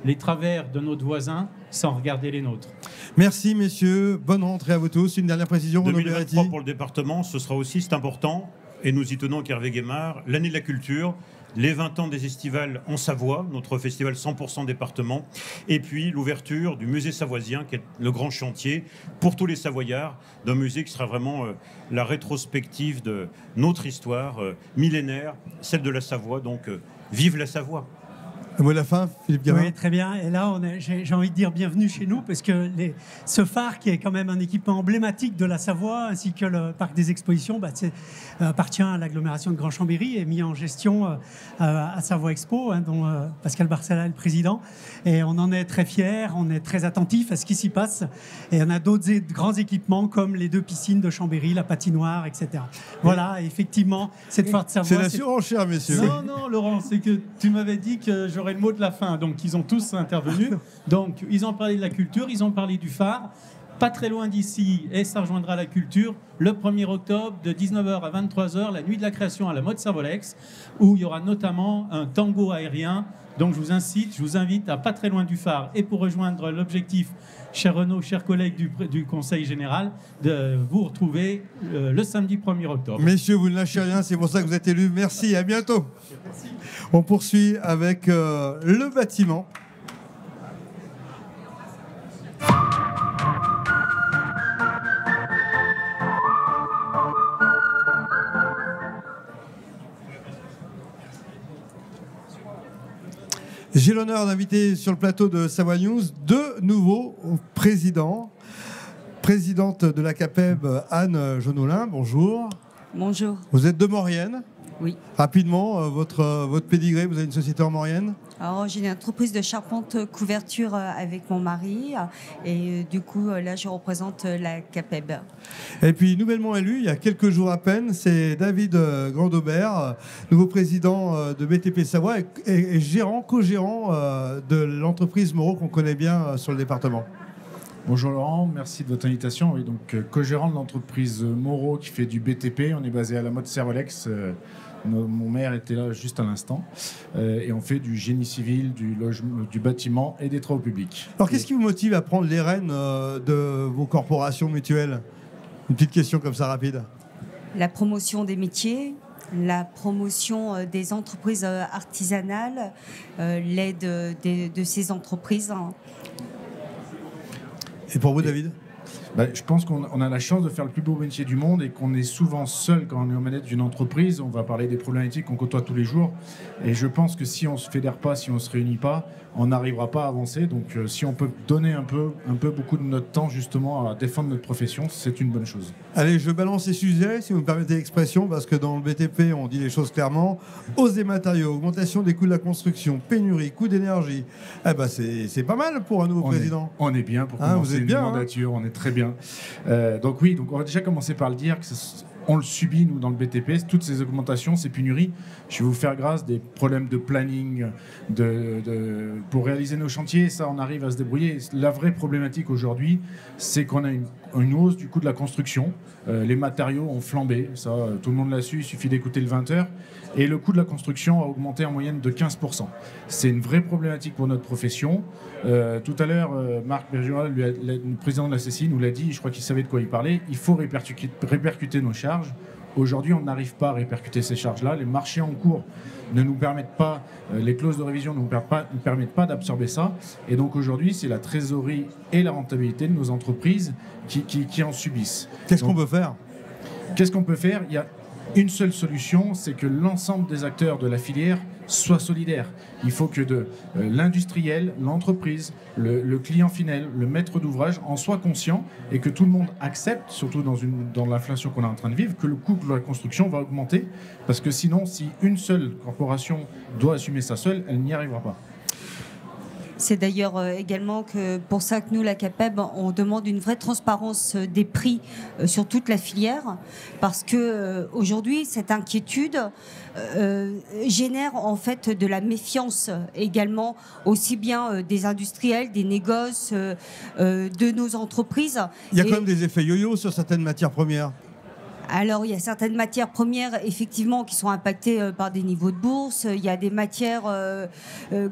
les travers de notre voisin sans regarder les nôtres. Merci messieurs, bonne rentrée à vous tous. Une dernière précision, Renaud 2023 Beretti. pour le département, ce sera aussi, c'est important, et nous y tenons avec Hervé Guémard, l'année de la culture, les 20 ans des estivales en Savoie, notre festival 100% département, et puis l'ouverture du musée savoisien, qui est le grand chantier pour tous les Savoyards, d'un musée qui sera vraiment la rétrospective de notre histoire millénaire, celle de la Savoie, donc vive la Savoie. Le mot de la fin, Philippe Gavin. Oui, très bien. Et là, j'ai envie de dire bienvenue chez nous, parce que ce phare, qui est quand même un équipement emblématique de la Savoie, ainsi que le parc des expositions, appartient à l'agglomération de Grand Chambéry et mis en gestion à Savoie Expo, dont Pascal Barcella est le président. Et on en est très fiers, on est très attentifs à ce qui s'y passe. Et on a d'autres grands équipements, comme les 2 piscines de Chambéry, la patinoire, etc. Voilà, effectivement, cette foire de Savoie... C'est la surenchère, messieurs. Non, Laurent, c'est que tu m'avais dit que j'aurais le mot de la fin, donc ils ont tous intervenu. Donc ils ont parlé de la culture, ils ont parlé du phare. Pas très loin d'ici, et ça rejoindra la culture, le 1er octobre de 19h à 23h, la nuit de la création à la mode Servolex, où il y aura notamment un tango aérien. Donc je vous invite à pas très loin du phare, et pour rejoindre l'objectif, cher Renaud, chers collègues du Conseil Général, de vous retrouver le samedi 1er octobre. Messieurs, vous ne lâchez rien, c'est pour ça que vous êtes élus. Merci, à bientôt. Merci. On poursuit avec le bâtiment. J'ai l'honneur d'inviter sur le plateau de Savoie News 2 nouveaux présidents. Présidente de la CAPEB, Anne Jonolin, bonjour. Bonjour. Vous êtes de Maurienne. Oui. Rapidement, votre pédigré, vous avez une société en Maurienne? Alors, j'ai une entreprise de charpente couverture avec mon mari. Et du coup, là, je représente la CAPEB. Et puis, nouvellement élu, il y a quelques jours à peine, c'est David Grandobert, nouveau président de BTP Savoie et co-gérant de l'entreprise Moreau qu'on connaît bien sur le département. Bonjour Laurent, merci de votre invitation. Oui, donc co-gérant de l'entreprise Moreau qui fait du BTP. On est basé à la mode Servolex. Mon maire était là juste à l'instant. Et on fait du génie civil, du bâtiment et des travaux publics. Alors qu'est-ce qui vous motive à prendre les rênes de vos corporations mutuelles? Une petite question comme ça rapide. La promotion des métiers, la promotion des entreprises artisanales, l'aide de ces entreprises. Et pour vous, David? Je pense qu'on a la chance de faire le plus beau métier du monde et qu'on est souvent seul quand on est aux manettes d'une entreprise. On va parler des problématiques qu'on côtoie tous les jours. Et je pense que si on ne se fédère pas, si on ne se réunit pas, on n'arrivera pas à avancer. Donc si on peut donner un peu beaucoup de notre temps justement à défendre notre profession, c'est une bonne chose. Allez, je balance les sujets, si vous me permettez l'expression, parce que dans le BTP, on dit les choses clairement. Hausse des matériaux, augmentation des coûts de la construction, pénurie, coûts d'énergie. Eh ben, c'est pas mal pour un nouveau président. On est bien pour commencer une mandature, on est très bien. Donc oui, donc on va déjà commencer par le dire que on le subit, nous, dans le BTP, toutes ces augmentations, ces pénuries. Je vais vous faire grâce des problèmes de planning pour réaliser nos chantiers. Ça, on arrive à se débrouiller. La vraie problématique aujourd'hui, c'est qu'on a une hausse du coût de la construction. Les matériaux ont flambé. Ça, tout le monde l'a su, il suffit d'écouter le 20h. Et le coût de la construction a augmenté en moyenne de 15%. C'est une vraie problématique pour notre profession. Tout à l'heure, Marc Bergeron, le président de la CCI, nous l'a dit, je crois qu'il savait de quoi il parlait. Il faut répercuter nos charges Aujourd'hui, on n'arrive pas à répercuter ces charges-là. Les marchés en cours ne nous permettent pas, les clauses de révision ne nous permettent pas d'absorber ça. Et donc aujourd'hui, c'est la trésorerie et la rentabilité de nos entreprises qui en subissent. Qu'est-ce qu'on peut faire ? Qu'est-ce qu'on peut faire ? Il y a une seule solution, c'est que l'ensemble des acteurs de la filière soient solidaires. Il faut que l'industriel, l'entreprise, le client final, le maître d'ouvrage en soient conscients et que tout le monde accepte, surtout dans l'inflation qu'on est en train de vivre, que le coût de la construction va augmenter. Parce que sinon, si une seule corporation doit assumer ça seule, elle n'y arrivera pas. C'est d'ailleurs également pour ça que nous, la CAPEB, on demande une vraie transparence des prix sur toute la filière, parce que aujourd'hui, cette inquiétude génère en fait de la méfiance également, aussi bien des industriels, des négoces, de nos entreprises. Il y a quand même des effets yo-yo sur certaines matières premières. Alors, il y a certaines matières premières, effectivement, qui sont impactées par des niveaux de bourse. Il y a des matières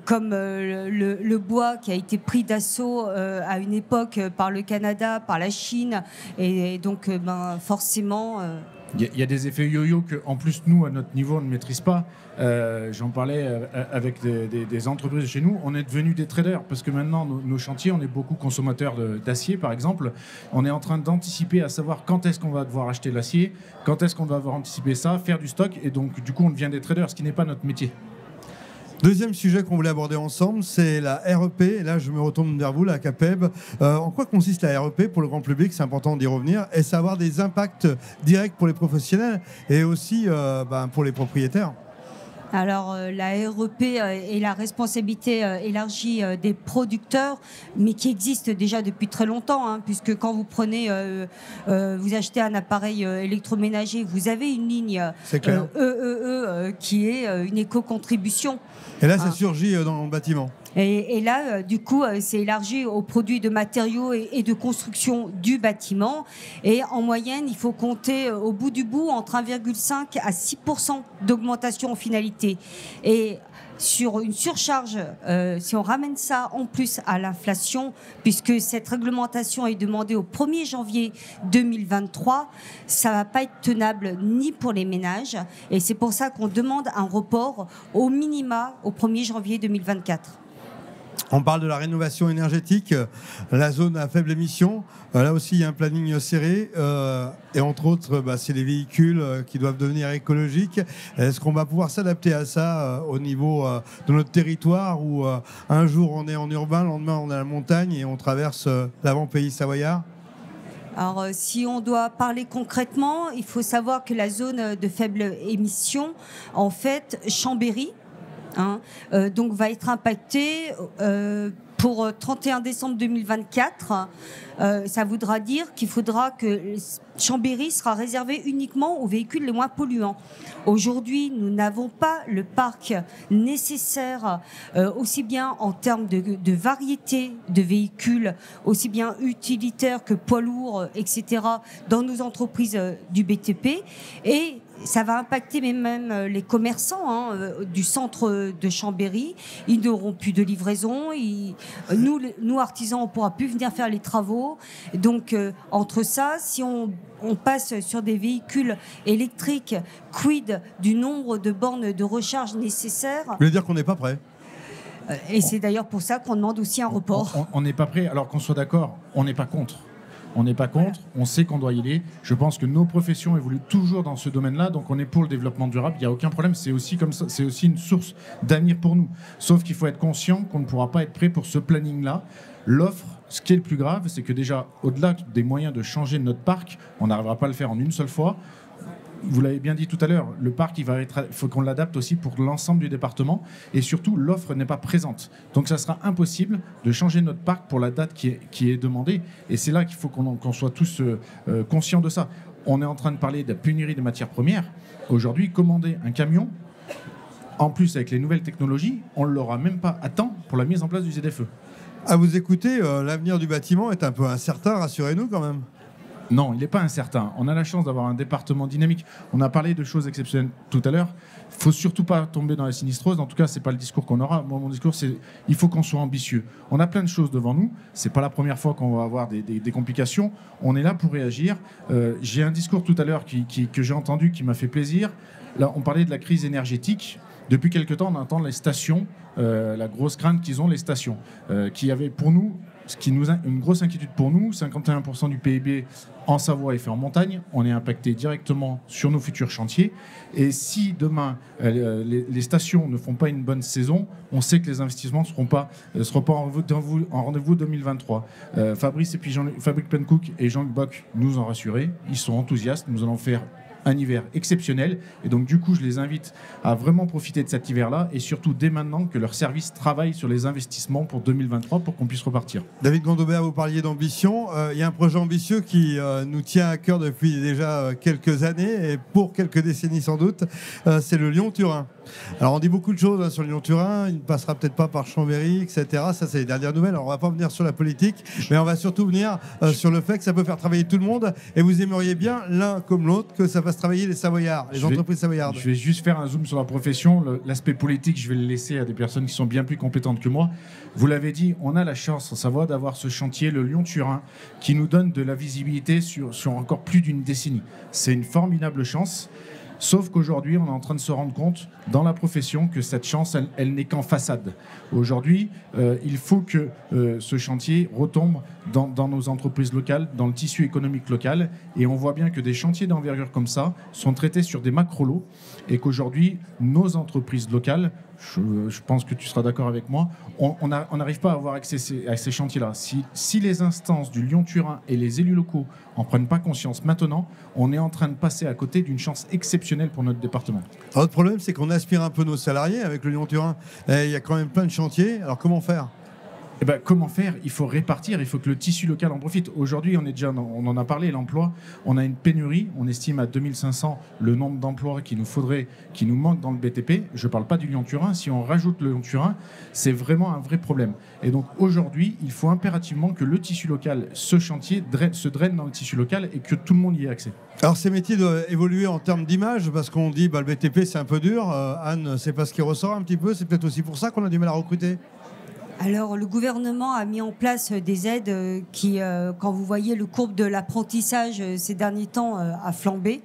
comme le bois qui a été pris d'assaut à une époque par le Canada, par la Chine. Et donc, forcément... Il y a des effets yo-yo qu'en plus, nous, à notre niveau, on ne maîtrise pas. J'en parlais avec des entreprises de chez nous. On est devenus des traders parce que maintenant, nos chantiers, on est beaucoup consommateurs d'acier, par exemple. On est en train d'anticiper à savoir quand est-ce qu'on va devoir acheter l'acier, quand est-ce qu'on va devoir anticiper ça, faire du stock. Et donc, du coup, on devient des traders, ce qui n'est pas notre métier. Deuxième sujet qu'on voulait aborder ensemble, c'est la REP. Et là, je me retourne vers vous, la CAPEB. En quoi consiste la REP pour le grand public ? C'est important d'y revenir. Et savoir des impacts directs pour les professionnels et aussi pour les propriétaires. Alors, la REP est la responsabilité élargie des producteurs, mais qui existe déjà depuis très longtemps, hein, puisque quand vous prenez, vous achetez un appareil électroménager, vous avez une ligne qui est une éco-contribution. Et là, ça surgit dans le bâtiment. Et là, du coup, c'est élargi aux produits de matériaux et de construction du bâtiment. Et en moyenne, il faut compter au bout du bout entre 1,5 à 6% d'augmentation en finalité. Et sur une surcharge, si on ramène ça en plus à l'inflation, puisque cette réglementation est demandée au 1er janvier 2023, ça ne va pas être tenable ni pour les ménages. Et c'est pour ça qu'on demande un report au minima au 1er janvier 2024. On parle de la rénovation énergétique, la zone à faible émission. Là aussi, il y a un planning serré. Et entre autres, c'est les véhicules qui doivent devenir écologiques. Est-ce qu'on va pouvoir s'adapter à ça au niveau de notre territoire où un jour on est en urbain, le lendemain on est à la montagne et on traverse l'avant-pays savoyard ? Alors, si on doit parler concrètement, il faut savoir que la zone de faible émission, en fait, Chambéry, donc va être impacté pour 31 décembre 2024. Ça voudra dire qu'il faudra que Chambéry sera réservé uniquement aux véhicules les moins polluants. Aujourd'hui, nous n'avons pas le parc nécessaire, aussi bien en termes de variété de véhicules, aussi bien utilitaires que poids lourds, etc., dans nos entreprises du BTP. Et ça va impacter même les commerçants du centre de Chambéry. Ils n'auront plus de livraison. Nous, artisans, on ne pourra plus venir faire les travaux. Donc, entre ça, si on passe sur des véhicules électriques, quid du nombre de bornes de recharge nécessaires ? Vous voulez dire qu'on n'est pas prêt ? Et c'est d'ailleurs pour ça qu'on demande aussi un report. On n'est pas prêt, alors qu'on soit d'accord, on n'est pas contre. On n'est pas contre, on sait qu'on doit y aller. Je pense que nos professions évoluent toujours dans ce domaine-là, donc on est pour le développement durable, il n'y a aucun problème, c'est aussi comme ça, c'est aussi une source d'avenir pour nous. Sauf qu'il faut être conscient qu'on ne pourra pas être prêt pour ce planning-là. L'offre, ce qui est le plus grave, c'est que déjà, au-delà des moyens de changer notre parc, on n'arrivera pas à le faire en une seule fois. Vous l'avez bien dit tout à l'heure, le parc, il faut qu'on l'adapte aussi pour l'ensemble du département. Et surtout, l'offre n'est pas présente. Donc, ça sera impossible de changer notre parc pour la date qui est demandée. Et c'est là qu'il faut qu'on soit tous conscients de ça. On est en train de parler de la pénurie des matières premières. Aujourd'hui, commander un camion, en plus avec les nouvelles technologies, on ne l'aura même pas à temps pour la mise en place du ZFE. À vous écouter, l'avenir du bâtiment est un peu incertain, rassurez-nous quand même. Non, il n'est pas incertain. On a la chance d'avoir un département dynamique. On a parlé de choses exceptionnelles tout à l'heure. Il ne faut surtout pas tomber dans la sinistrose. En tout cas, ce n'est pas le discours qu'on aura. Moi, mon discours, c'est il faut qu'on soit ambitieux. On a plein de choses devant nous. Ce n'est pas la première fois qu'on va avoir des complications. On est là pour réagir. J'ai un discours tout à l'heure que j'ai entendu qui m'a fait plaisir. Là, on parlait de la crise énergétique. Depuis quelque temps, on entend les stations, la grosse crainte qu'ils ont, les stations, qui avaient pour nous, une grosse inquiétude pour nous, 51% du PIB en Savoie est fait en montagne, on est impacté directement sur nos futurs chantiers. Et si demain, les stations ne font pas une bonne saison, on sait que les investissements ne seront pas en rendez-vous 2023. Fabrice Pencook et Jean Bock nous ont rassurés, ils sont enthousiastes, nous allons faire un hiver exceptionnel. Et donc, du coup, je les invite à vraiment profiter de cet hiver-là et surtout dès maintenant que leur service travaille sur les investissements pour 2023 pour qu'on puisse repartir. David Gondobert, vous parliez d'ambition. Il y a un projet ambitieux qui nous tient à cœur depuis déjà quelques années et pour quelques décennies sans doute. C'est le Lyon-Turin. Alors, on dit beaucoup de choses sur le Lyon-Turin. Il ne passera peut-être pas par Chambéry, etc. Ça, c'est les dernières nouvelles. Alors, on ne va pas venir sur la politique, mais on va surtout venir sur le fait que ça peut faire travailler tout le monde. Et vous aimeriez bien, l'un comme l'autre, que ça fasse travailler les Savoyards, les entreprises savoyardes. Je vais juste faire un zoom sur la profession. L'aspect politique, je vais le laisser à des personnes qui sont bien plus compétentes que moi. Vous l'avez dit, on a la chance en Savoie d'avoir ce chantier, le Lyon-Turin, qui nous donne de la visibilité sur encore plus d'une décennie. C'est une formidable chance. Sauf qu'aujourd'hui, on est en train de se rendre compte dans la profession que cette chance, elle n'est qu'en façade. Aujourd'hui, il faut que ce chantier retombe dans nos entreprises locales, dans le tissu économique local. Et on voit bien que des chantiers d'envergure comme ça sont traités sur des macro-lots et qu'aujourd'hui, nos entreprises locales, je pense que tu seras d'accord avec moi, on n'arrive pas à avoir accès à ces chantiers-là. Si les instances du Lyon-Turin et les élus locaux n'en prennent pas conscience maintenant, on est en train de passer à côté d'une chance exceptionnelle pour notre département. Alors, le problème, c'est qu'on aspire un peu nos salariés avec le Lyon-Turin. Il y a quand même plein de chantiers. Alors comment faire ? Eh ben, comment faire ? Il faut répartir, il faut que le tissu local en profite. Aujourd'hui, on en a parlé, l'emploi. On a une pénurie, on estime à 2500 le nombre d'emplois qui nous manque dans le BTP. Je ne parle pas du Lyon-Turin. Si on rajoute le Lyon-Turin, c'est vraiment un vrai problème. Et donc aujourd'hui, il faut impérativement que le tissu local, ce chantier, se draine dans le tissu local et que tout le monde y ait accès. Alors ces métiers doivent évoluer en termes d'image parce qu'on dit le BTP c'est un peu dur. Anne, c'est pas ce qui ressort un petit peu. C'est peut-être aussi pour ça qu'on a du mal à recruter. Alors, le gouvernement a mis en place des aides qui, quand vous voyez le courbe de l'apprentissage ces derniers temps, a flambé.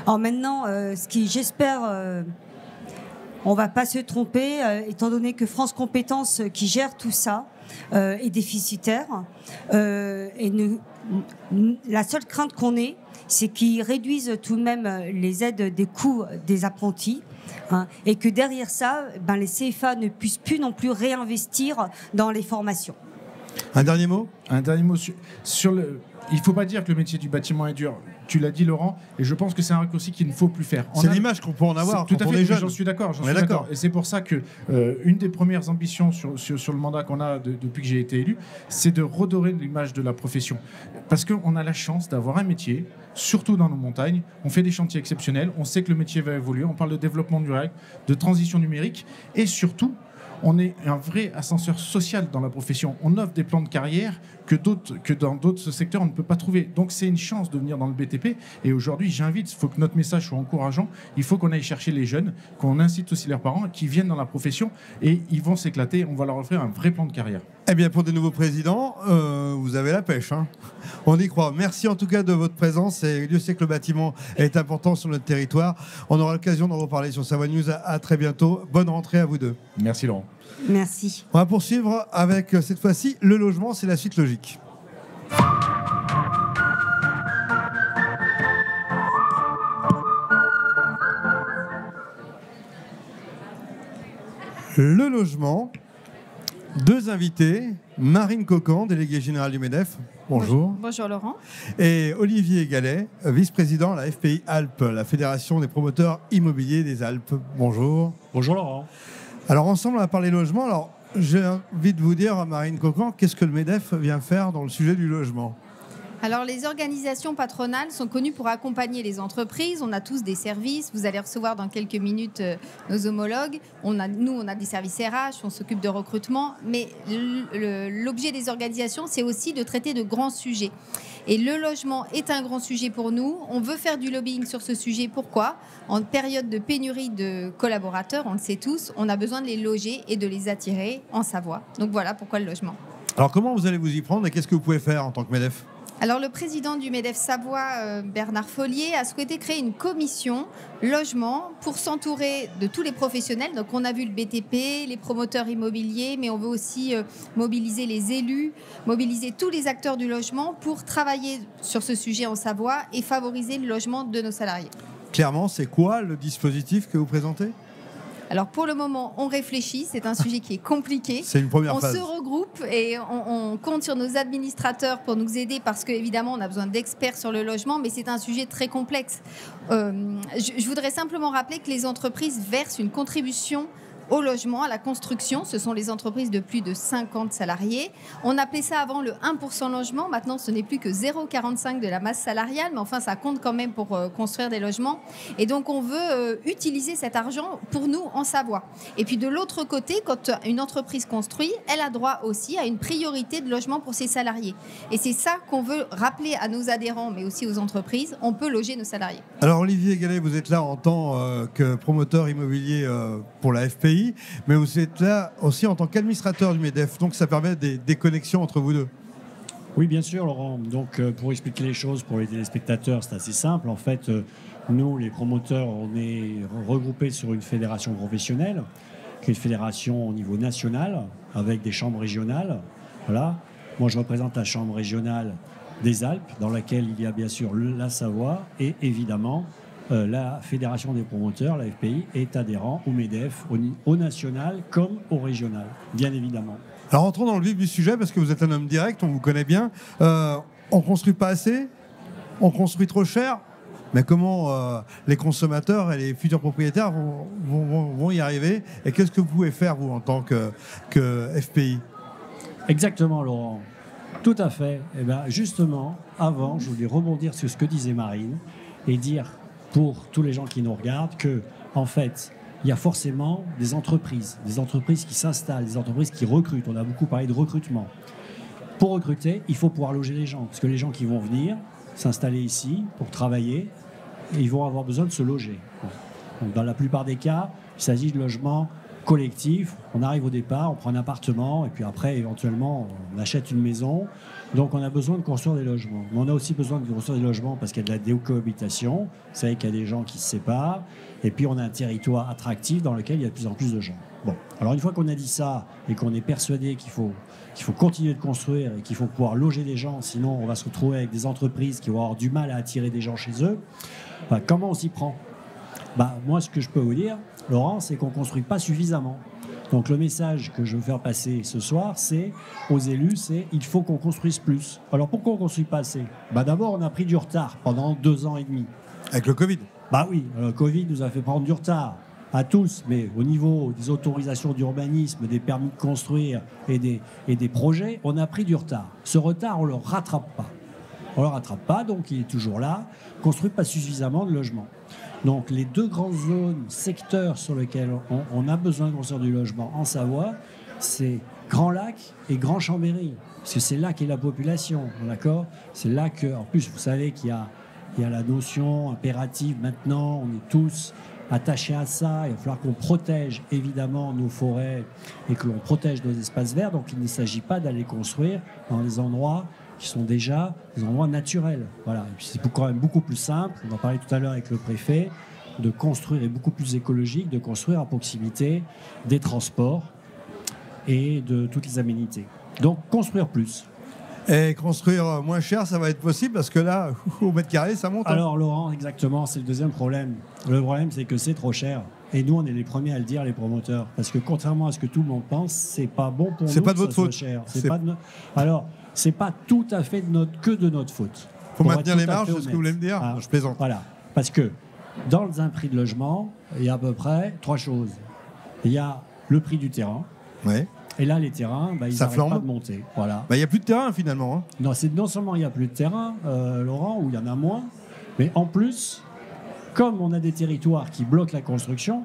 Alors maintenant, ce qui, j'espère, on ne va pas se tromper, étant donné que France Compétences, qui gère tout ça, est déficitaire. Et la seule crainte qu'on ait, c'est qu'ils réduisent tout de même les aides des coûts des apprentis. Et que derrière ça, les CFA ne puissent plus non plus réinvestir dans les formations. Un dernier mot ? Un dernier mot sur le... Il ne faut pas dire que le métier du bâtiment est dur. Tu l'as dit, Laurent, et je pense que c'est un raccourci qu'il ne faut plus faire. C'est l'image qu'on peut en avoir. Tout à fait, j'en suis d'accord. Et c'est pour ça que une des premières ambitions sur le mandat qu'on a depuis que j'ai été élu, c'est de redorer l'image de la profession. Parce qu'on a la chance d'avoir un métier, surtout dans nos montagnes. On fait des chantiers exceptionnels, on sait que le métier va évoluer, on parle de développement durable, de transition numérique, et surtout, on est un vrai ascenseur social dans la profession. On offre des plans de carrière que dans d'autres secteurs, on ne peut pas trouver. Donc, c'est une chance de venir dans le BTP. Et aujourd'hui, j'invite, il faut que notre message soit encourageant. Il faut qu'on aille chercher les jeunes, qu'on incite aussi leurs parents qui viennent dans la profession et ils vont s'éclater. On va leur offrir un vrai plan de carrière. Eh bien, pour des nouveaux présidents, vous avez la pêche. On y croit. Merci en tout cas de votre présence. Et Dieu sait que le bâtiment est important sur notre territoire. On aura l'occasion d'en reparler sur Savoie News. À très bientôt. Bonne rentrée à vous deux. Merci Laurent. Merci. On va poursuivre avec cette fois-ci le logement. C'est la suite logique. Le logement. Deux invités, Marine Cocan, déléguée générale du MEDEF. Bonjour. Bonjour Laurent. Et Olivier Gallet, vice-président de la FPI Alpes, la Fédération des promoteurs immobiliers des Alpes. Bonjour. Bonjour Laurent. Alors ensemble, on va parler logement. Alors j'ai envie de vous dire, Marine Cocan, qu'est-ce que le MEDEF vient faire dans le sujet du logement ? Alors, les organisations patronales sont connues pour accompagner les entreprises. On a tous des services. Vous allez recevoir dans quelques minutes nos homologues. Nous, on a des services RH, on s'occupe de recrutement. Mais l'objet des organisations, c'est aussi de traiter de grands sujets. Et le logement est un grand sujet pour nous. On veut faire du lobbying sur ce sujet. Pourquoi ? En période de pénurie de collaborateurs, on le sait tous, on a besoin de les loger et de les attirer en Savoie. Donc voilà pourquoi le logement. Alors comment vous allez vous y prendre et qu'est-ce que vous pouvez faire en tant que MEDEF ? Alors, le président du MEDEF Savoie, Bernard Follier, a souhaité créer une commission logement pour s'entourer de tous les professionnels. Donc, on a vu le BTP, les promoteurs immobiliers, mais on veut aussi mobiliser les élus, mobiliser tous les acteurs du logement pour travailler sur ce sujet en Savoie et favoriser le logement de nos salariés. Clairement, c'est quoi le dispositif que vous présentez ? Alors pour le moment, on réfléchit, c'est un sujet qui est compliqué. C'est une première phase. On se regroupe et on compte sur nos administrateurs pour nous aider parce qu'évidemment, on a besoin d'experts sur le logement, mais c'est un sujet très complexe. Je voudrais simplement rappeler que les entreprises versent une contribution au logement, à la construction. Ce sont les entreprises de plus de 50 salariés. On appelait ça avant le 1% logement. Maintenant, ce n'est plus que 0,45 de la masse salariale, mais enfin, ça compte quand même pour construire des logements. Et donc, on veut utiliser cet argent pour nous en Savoie. Et puis, de l'autre côté, quand une entreprise construit, elle a droit aussi à une priorité de logement pour ses salariés. Et c'est ça qu'on veut rappeler à nos adhérents, mais aussi aux entreprises. On peut loger nos salariés. Alors, Olivier Gallet, vous êtes là en tant que promoteur immobilier pour la FPI. Mais vous êtes là aussi en tant qu'administrateur du MEDEF, donc ça permet des connexions entre vous deux. Oui, bien sûr, Laurent. Donc, pour expliquer les choses pour les téléspectateurs, c'est assez simple. En fait, nous, les promoteurs, on est regroupés sur une fédération professionnelle, qui est une fédération au niveau national, avec des chambres régionales. Voilà. Moi, je représente la chambre régionale des Alpes, dans laquelle il y a bien sûr la Savoie et évidemment la Fédération des promoteurs, la FPI, est adhérent au MEDEF, au national comme au régional, bien évidemment. Alors entrons dans le vif du sujet, parce que vous êtes un homme direct, on vous connaît bien. On construit pas assez, on construit trop cher, mais comment les consommateurs et les futurs propriétaires vont y arriver ? Et qu'est-ce que vous pouvez faire, vous, en tant que FPI ? Exactement, Laurent. Tout à fait. Et bien, justement, avant, je voulais rebondir sur ce que disait Marine et dire pour tous les gens qui nous regardent que, en fait, il y a forcément des entreprises qui s'installent, des entreprises qui recrutent. On a beaucoup parlé de recrutement. Pour recruter, il faut pouvoir loger les gens, parce que les gens qui vont venir s'installer ici pour travailler, ils vont avoir besoin de se loger. Donc, dans la plupart des cas, il s'agit de logements collectifs. On arrive au départ, on prend un appartement, et puis après, éventuellement, on achète une maison. Donc, on a besoin de construire des logements. Mais on a aussi besoin de construire des logements parce qu'il y a de la décohabitation. Vous savez qu'il y a des gens qui se séparent. Et puis, on a un territoire attractif dans lequel il y a de plus en plus de gens. Bon, alors une fois qu'on a dit ça et qu'on est persuadé qu'il faut continuer de construire et qu'il faut pouvoir loger des gens, sinon on va se retrouver avec des entreprises qui vont avoir du mal à attirer des gens chez eux, comment on s'y prend ? Moi, ce que je peux vous dire, Laurent, c'est qu'on ne construit pas suffisamment. Donc le message que je veux faire passer ce soir, c'est aux élus, c'est il faut qu'on construise plus. Alors pourquoi on ne construit pas assez ? D'abord, on a pris du retard pendant 2 ans et demi. Avec le Covid ? Oui, le Covid nous a fait prendre du retard à tous, mais au niveau des autorisations d'urbanisme, des permis de construire et des projets, on a pris du retard. Ce retard, on ne le rattrape pas. On ne le rattrape pas, donc il est toujours là. On ne construit pas suffisamment de logements. Donc les 2 grandes zones, secteurs sur lesquels on a besoin de construire du logement en Savoie, c'est Grand Lac et Grand Chambéry. Parce que c'est là qu'est la population, d'accord ? C'est là que, en plus, vous savez qu'il y a la notion impérative maintenant, on est tous attachés à ça, il va falloir qu'on protège évidemment nos forêts et que l'on protège nos espaces verts, donc il ne s'agit pas d'aller construire dans des endroits qui sont déjà des endroits naturels. Voilà. Et puis c'est quand même beaucoup plus simple, on en parlait tout à l'heure avec le préfet, de construire, et beaucoup plus écologique, de construire à proximité des transports et de toutes les aménités. Donc construire plus. Et construire moins cher, ça va être possible parce que là, au mètre carré, ça monte. Alors Laurent, exactement, c'est le deuxième problème. Le problème, c'est que c'est trop cher. Et nous, on est les premiers à le dire, les promoteurs. Parce que contrairement à ce que tout le monde pense, c'est pas bon pour nous. C'est pas de votre faute. Cher. Alors, c'est pas tout à fait de notre faute. Il faut maintenir les marges, c'est ce que vous voulez me dire ? Je plaisante. Voilà. Parce que dans un prix de logement, il y a à peu près 3 choses. Il y a le prix du terrain. Ouais. Et là, les terrains, ils Ça n'arrêtent pas flambe. de monter. Voilà. Il n'y a plus de terrain finalement. Hein. Non seulement il n'y a plus de terrain, Laurent, ou il y en a moins, mais en plus, comme on a des territoires qui bloquent la construction,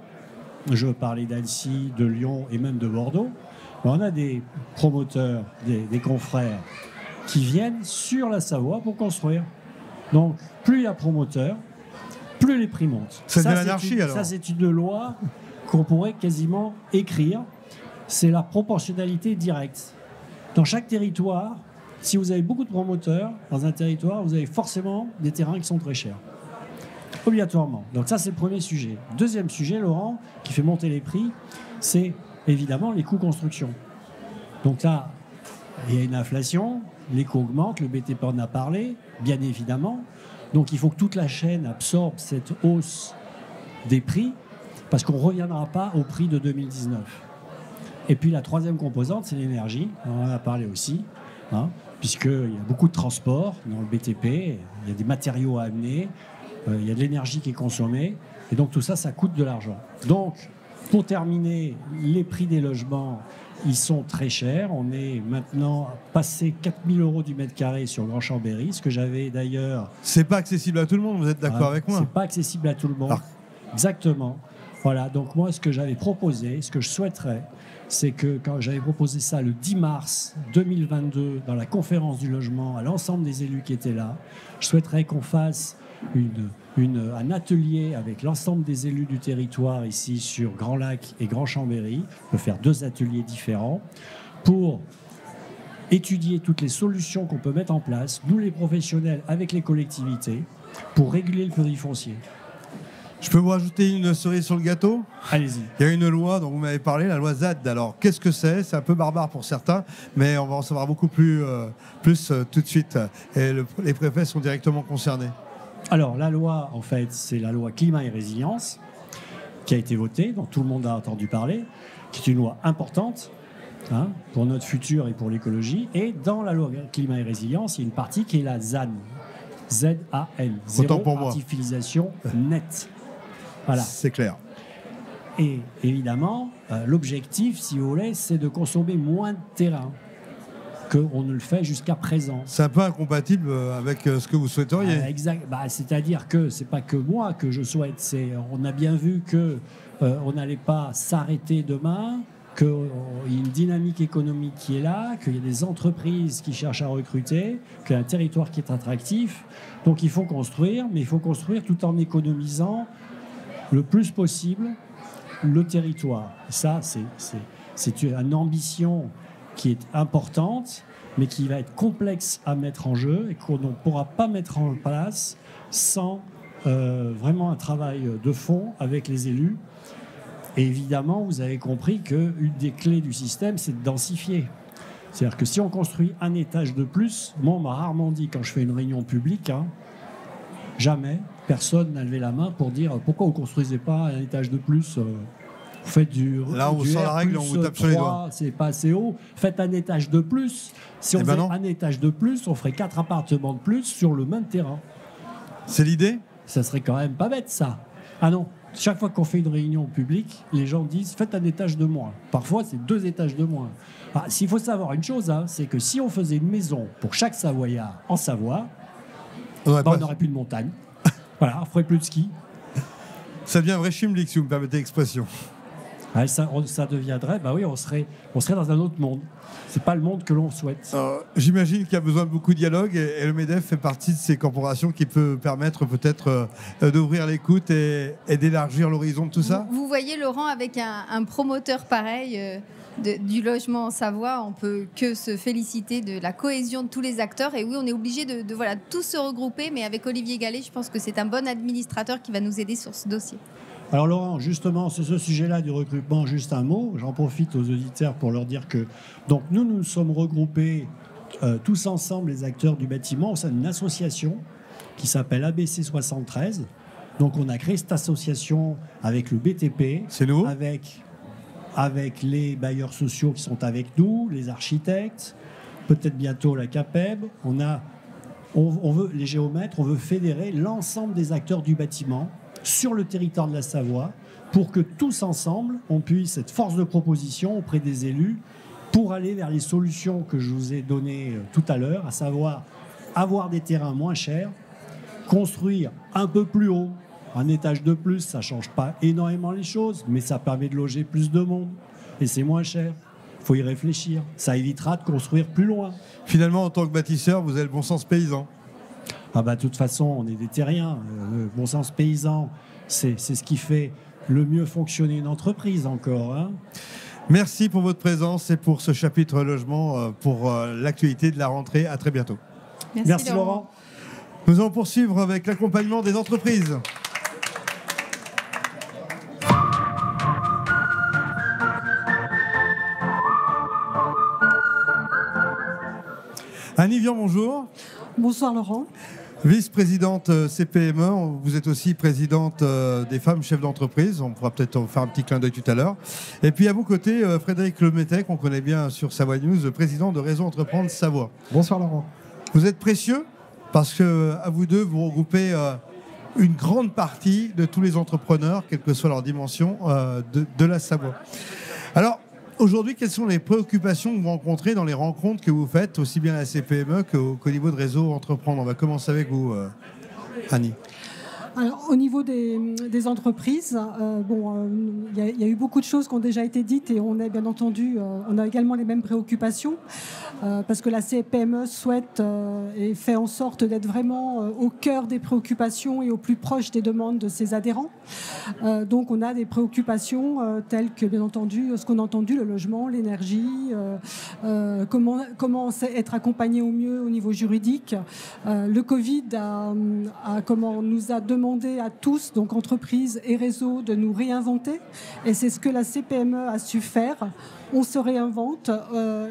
je veux parler d'Annecy, de Lyon et même de Bordeaux, on a des promoteurs, des confrères qui viennent sur la Savoie pour construire. Donc, plus il y a promoteurs, plus les prix montent. C'est de l'anarchie alors. Ça, c'est une loi qu'on pourrait quasiment écrire. C'est la proportionnalité directe. Dans chaque territoire, si vous avez beaucoup de promoteurs dans un territoire, vous avez forcément des terrains qui sont très chers. Obligatoirement. Donc ça, c'est le premier sujet. Deuxième sujet, Laurent, qui fait monter les prix, c'est évidemment les coûts construction. Donc là, il y a une inflation, les coûts augmentent, le BTP en a parlé, bien évidemment. Donc il faut que toute la chaîne absorbe cette hausse des prix, parce qu'on ne reviendra pas au prix de 2019. Et puis la troisième composante, c'est l'énergie, on en a parlé aussi, hein, puisqu'il y a beaucoup de transport dans le BTP, il y a des matériaux à amener, il y a de l'énergie qui est consommée, et donc tout ça, ça coûte de l'argent. Donc, pour terminer, les prix des logements, ils sont très chers. On est maintenant passé 4 000 € du mètre carré sur Grand Chambéry, ce que j'avais d'ailleurs... C'est pas accessible à tout le monde, vous êtes d'accord avec moi? C'est pas accessible à tout le monde, exactement. Voilà, donc moi, ce que j'avais proposé, ce que je souhaiterais, c'est que quand j'avais proposé ça le 10 mars 2022 dans la conférence du logement à l'ensemble des élus qui étaient là, je souhaiterais qu'on fasse un atelier avec l'ensemble des élus du territoire ici sur Grand Lac et Grand Chambéry. On peut faire 2 ateliers différents pour étudier toutes les solutions qu'on peut mettre en place, nous les professionnels avec les collectivités, pour réguler le plurifoncier. Je peux vous rajouter une cerise sur le gâteau? Allez-y. Il y a une loi dont vous m'avez parlé, la loi ZAD. Alors, qu'est-ce que c'est? C'est un peu barbare pour certains, mais on va en savoir beaucoup plus tout de suite. Et les préfets sont directement concernés. Alors, la loi, en fait, c'est la loi climat et résilience qui a été votée, dont tout le monde a entendu parler, qui est une loi importante pour notre futur et pour l'écologie. Et dans la loi climat et résilience, il y a une partie qui est la ZAN. Z-A-N. Zéro artificialisation nette. Voilà. C'est clair. Et évidemment, l'objectif, si vous voulez, c'est de consommer moins de terrain qu'on ne le fait jusqu'à présent. C'est un peu incompatible avec ce que vous souhaiteriez. Exact. C'est-à-dire que c'est pas que moi que je souhaite. On a bien vu que on n'allait pas s'arrêter demain, qu'il y a une dynamique économique qui est là, qu'il y a des entreprises qui cherchent à recruter, qu'il y a un territoire qui est attractif. Donc il faut construire, mais il faut construire tout en économisant le plus possible le territoire. Ça, c'est une ambition qui est importante, mais qui va être complexe à mettre en jeu et qu'on ne pourra pas mettre en place sans vraiment un travail de fond avec les élus. Et évidemment, vous avez compris qu'une des clés du système, c'est de densifier. C'est-à-dire que si on construit un étage de plus, moi, on m'a rarement dit, quand je fais une réunion publique, jamais personne n'a levé la main pour dire pourquoi vous ne construisez pas un étage de plus. Vous faites là, on sent la règle, on vous tape sur les doigts. C'est pas assez haut. Faites un étage de plus. Si on faisait un étage de plus, on ferait 4 appartements de plus sur le même terrain. C'est l'idée? Ça serait quand même pas bête, ça. Ah non. Chaque fois qu'on fait une réunion publique, les gens disent faites un étage de moins. Parfois, c'est 2 étages de moins. S'il faut savoir une chose, c'est que si on faisait une maison pour chaque Savoyard en Savoie, on n'aurait plus de montagne. Voilà, on ne ferait plus de ski. Ça devient un vrai chimlique, si vous me permettez l'expression. Ça deviendrait, oui, on serait dans un autre monde. C'est pas le monde que l'on souhaite. J'imagine qu'il y a besoin de beaucoup de dialogue et le MEDEF fait partie de ces corporations qui peut permettre peut-être d'ouvrir l'écoute et d'élargir l'horizon de tout ça. Vous voyez, Laurent, avec un promoteur pareil du logement en Savoie, on peut que se féliciter de la cohésion de tous les acteurs. Et oui, on est obligé de tous se regrouper, mais avec Olivier Gallet, je pense que c'est un bon administrateur qui va nous aider sur ce dossier. Alors Laurent, justement, sur ce sujet-là du recrutement, juste un mot. J'en profite aux auditeurs pour leur dire que donc nous nous sommes regroupés tous ensemble, les acteurs du bâtiment, au sein d'une association qui s'appelle ABC 73. Donc on a créé cette association avec le BTP, avec les bailleurs sociaux qui sont avec nous, les architectes, peut-être bientôt la CAPEB. On veut les géomètres, on veut fédérer l'ensemble des acteurs du bâtiment sur le territoire de la Savoie pour que tous ensemble, on puisse être force de proposition auprès des élus pour aller vers les solutions que je vous ai données tout à l'heure, à savoir avoir des terrains moins chers, construire un peu plus haut, un étage de plus, ça ne change pas énormément les choses, mais ça permet de loger plus de monde et c'est moins cher. Il faut y réfléchir. Ça évitera de construire plus loin. Finalement, en tant que bâtisseur, vous avez le bon sens paysan. Ah bah, de toute façon, on est des terriens. Le bon sens paysan, c'est ce qui fait le mieux fonctionner une entreprise encore. Hein. Merci pour votre présence et pour ce chapitre logement, pour l'actualité de la rentrée. À très bientôt. Merci Laurent. Nous allons poursuivre avec l'accompagnement des entreprises. Annie Vian, bonjour. Bonsoir Laurent. Vice-présidente CPME, vous êtes aussi présidente des femmes chefs d'entreprise. On pourra peut-être faire un petit clin d'œil tout à l'heure. Et puis à vos côtés, Frédéric Lemétec, qu'on connaît bien sur Savoie News, président de Réseau Entreprendre Savoie. Bonsoir Laurent. Vous êtes précieux parce que à vous deux, vous regroupez une grande partie de tous les entrepreneurs, quelle que soit leur dimension, de la Savoie. Alors, aujourd'hui, quelles sont les préoccupations que vous rencontrez dans les rencontres que vous faites, aussi bien à la CPME qu'au niveau de Réseau Entreprendre? On va commencer avec vous, Annie. Alors, au niveau des entreprises, il y a eu beaucoup de choses qui ont déjà été dites et on a bien entendu, on a également les mêmes préoccupations parce que la CPME souhaite et fait en sorte d'être vraiment au cœur des préoccupations et au plus proche des demandes de ses adhérents. Donc, on a des préoccupations telles que, bien entendu, ce qu'on a entendu, le logement, l'énergie, comment être accompagné au mieux au niveau juridique. Le Covid nous a demandé à tous, donc entreprises et réseaux, de nous réinventer. Et c'est ce que la CPME a su faire. On se réinvente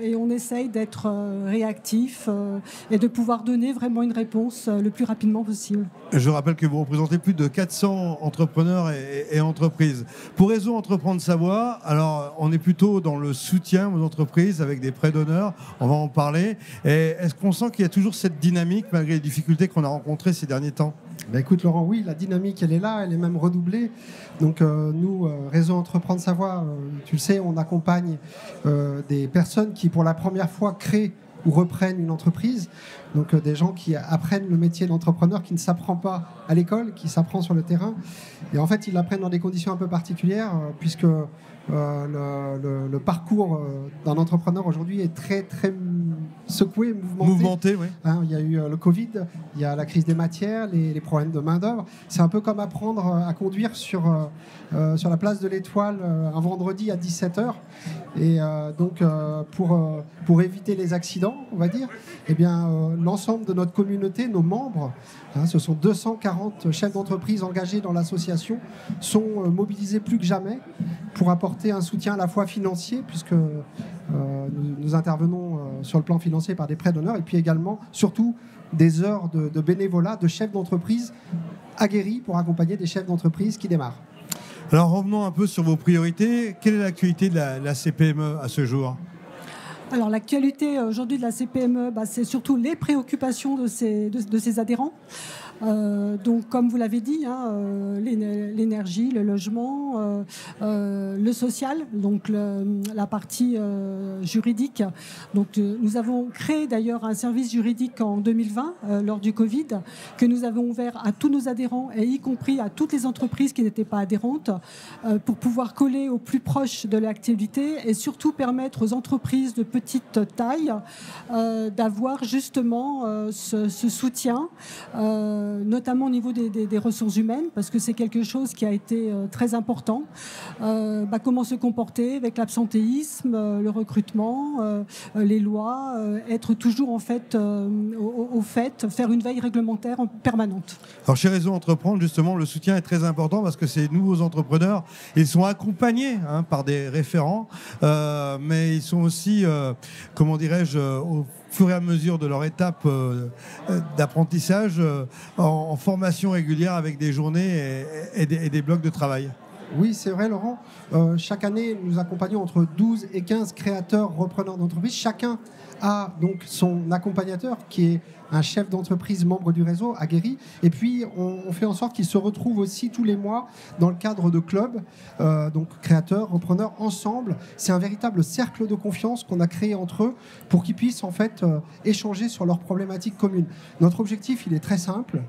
et on essaye d'être réactif et de pouvoir donner vraiment une réponse le plus rapidement possible. Je rappelle que vous représentez plus de 400 entrepreneurs et entreprises. Pour Réseau Entreprendre Savoie, alors on est plutôt dans le soutien aux entreprises avec des prêts d'honneur. On va en parler. Et est-ce qu'on sent qu'il y a toujours cette dynamique malgré les difficultés qu'on a rencontrées ces derniers temps? Écoute Laurent, oui, la dynamique elle est là, elle est même redoublée. Donc nous, Réseau Entreprendre Savoie, tu le sais, on accompagne des personnes qui pour la première fois créent ou reprennent une entreprise. Donc des gens qui apprennent le métier d'entrepreneur qui ne s'apprend pas à l'école, qui s'apprend sur le terrain. Et en fait, ils l'apprennent dans des conditions un peu particulières puisque le parcours d'un entrepreneur aujourd'hui est très très secoué, mouvementé. Oui. Hein, il y a eu le Covid, il y a la crise des matières, les problèmes de main-d'œuvre. C'est un peu comme apprendre à conduire sur la place de l'Étoile un vendredi à 17h. Et donc, pour éviter les accidents, on va dire, eh bien, l'ensemble de notre communauté, nos membres, ce sont 240 chefs d'entreprise engagés dans l'association, sont mobilisés plus que jamais pour apporter un soutien à la fois financier, puisque nous intervenons sur le plan financier par des prêts d'honneur, et puis également, surtout, des heures de bénévolat de chefs d'entreprise aguerris pour accompagner des chefs d'entreprise qui démarrent. Alors revenons un peu sur vos priorités. Quelle est l'actualité de la CPME à ce jour ? Alors l'actualité aujourd'hui de la CPME, c'est surtout les préoccupations de ses adhérents. Donc comme vous l'avez dit, l'énergie, le logement, le social, donc la partie juridique. Donc nous avons créé d'ailleurs un service juridique en 2020 lors du Covid que nous avons ouvert à tous nos adhérents et y compris à toutes les entreprises qui n'étaient pas adhérentes pour pouvoir coller au plus proche de l'activité et surtout permettre aux entreprises de petite taille d'avoir justement ce soutien, notamment au niveau des ressources humaines, parce que c'est quelque chose qui a été très important. Comment se comporter avec l'absentéisme, le recrutement, les lois, être toujours en fait au fait, faire une veille réglementaire permanente. Alors chez Réseau Entreprendre, justement, le soutien est très important parce que ces nouveaux entrepreneurs, ils sont accompagnés par des référents, mais ils sont aussi, comment dirais-je, au fur et à mesure de leur étape d'apprentissage en formation régulière avec des journées et des blocs de travail. Oui, c'est vrai, Laurent. Chaque année, nous accompagnons entre 12 et 15 créateurs, repreneurs d'entreprise. Chacun a donc son accompagnateur qui est un chef d'entreprise membre du réseau, aguerri. Et puis, on fait en sorte qu'ils se retrouvent aussi tous les mois dans le cadre de clubs, donc créateurs, repreneurs, ensemble. C'est un véritable cercle de confiance qu'on a créé entre eux pour qu'ils puissent en fait échanger sur leurs problématiques communes. Notre objectif, il est très simple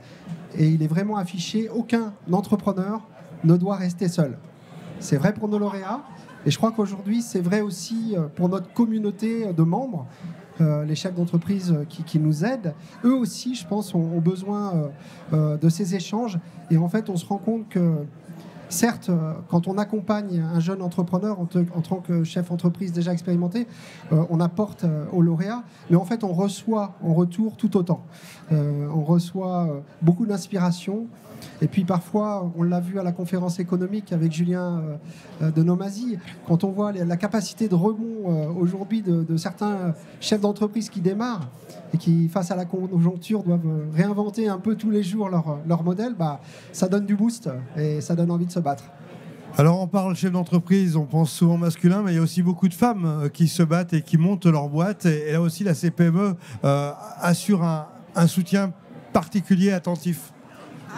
et il est vraiment affiché. Aucun entrepreneur ne doit rester seul. C'est vrai pour nos lauréats et je crois qu'aujourd'hui, c'est vrai aussi pour notre communauté de membres. Les chefs d'entreprise qui nous aident, eux aussi, je pense, ont besoin de ces échanges. Et en fait, on se rend compte que, certes, quand on accompagne un jeune entrepreneur en tant que chef d'entreprise déjà expérimenté, on apporte aux lauréats, mais en fait, on reçoit en retour tout autant. On reçoit beaucoup d'inspiration. Et puis parfois, on l'a vu à la conférence économique avec Julien de Nomazy, quand on voit la capacité de rebond aujourd'hui de certains chefs d'entreprise qui démarrent et qui, face à la conjoncture, doivent réinventer un peu tous les jours leur modèle, ça donne du boost et ça donne envie de se battre. Alors on parle chef d'entreprise, on pense souvent masculin, mais il y a aussi beaucoup de femmes qui se battent et qui montent leur boîte. Et là aussi, la CPME assure un soutien particulier, attentif.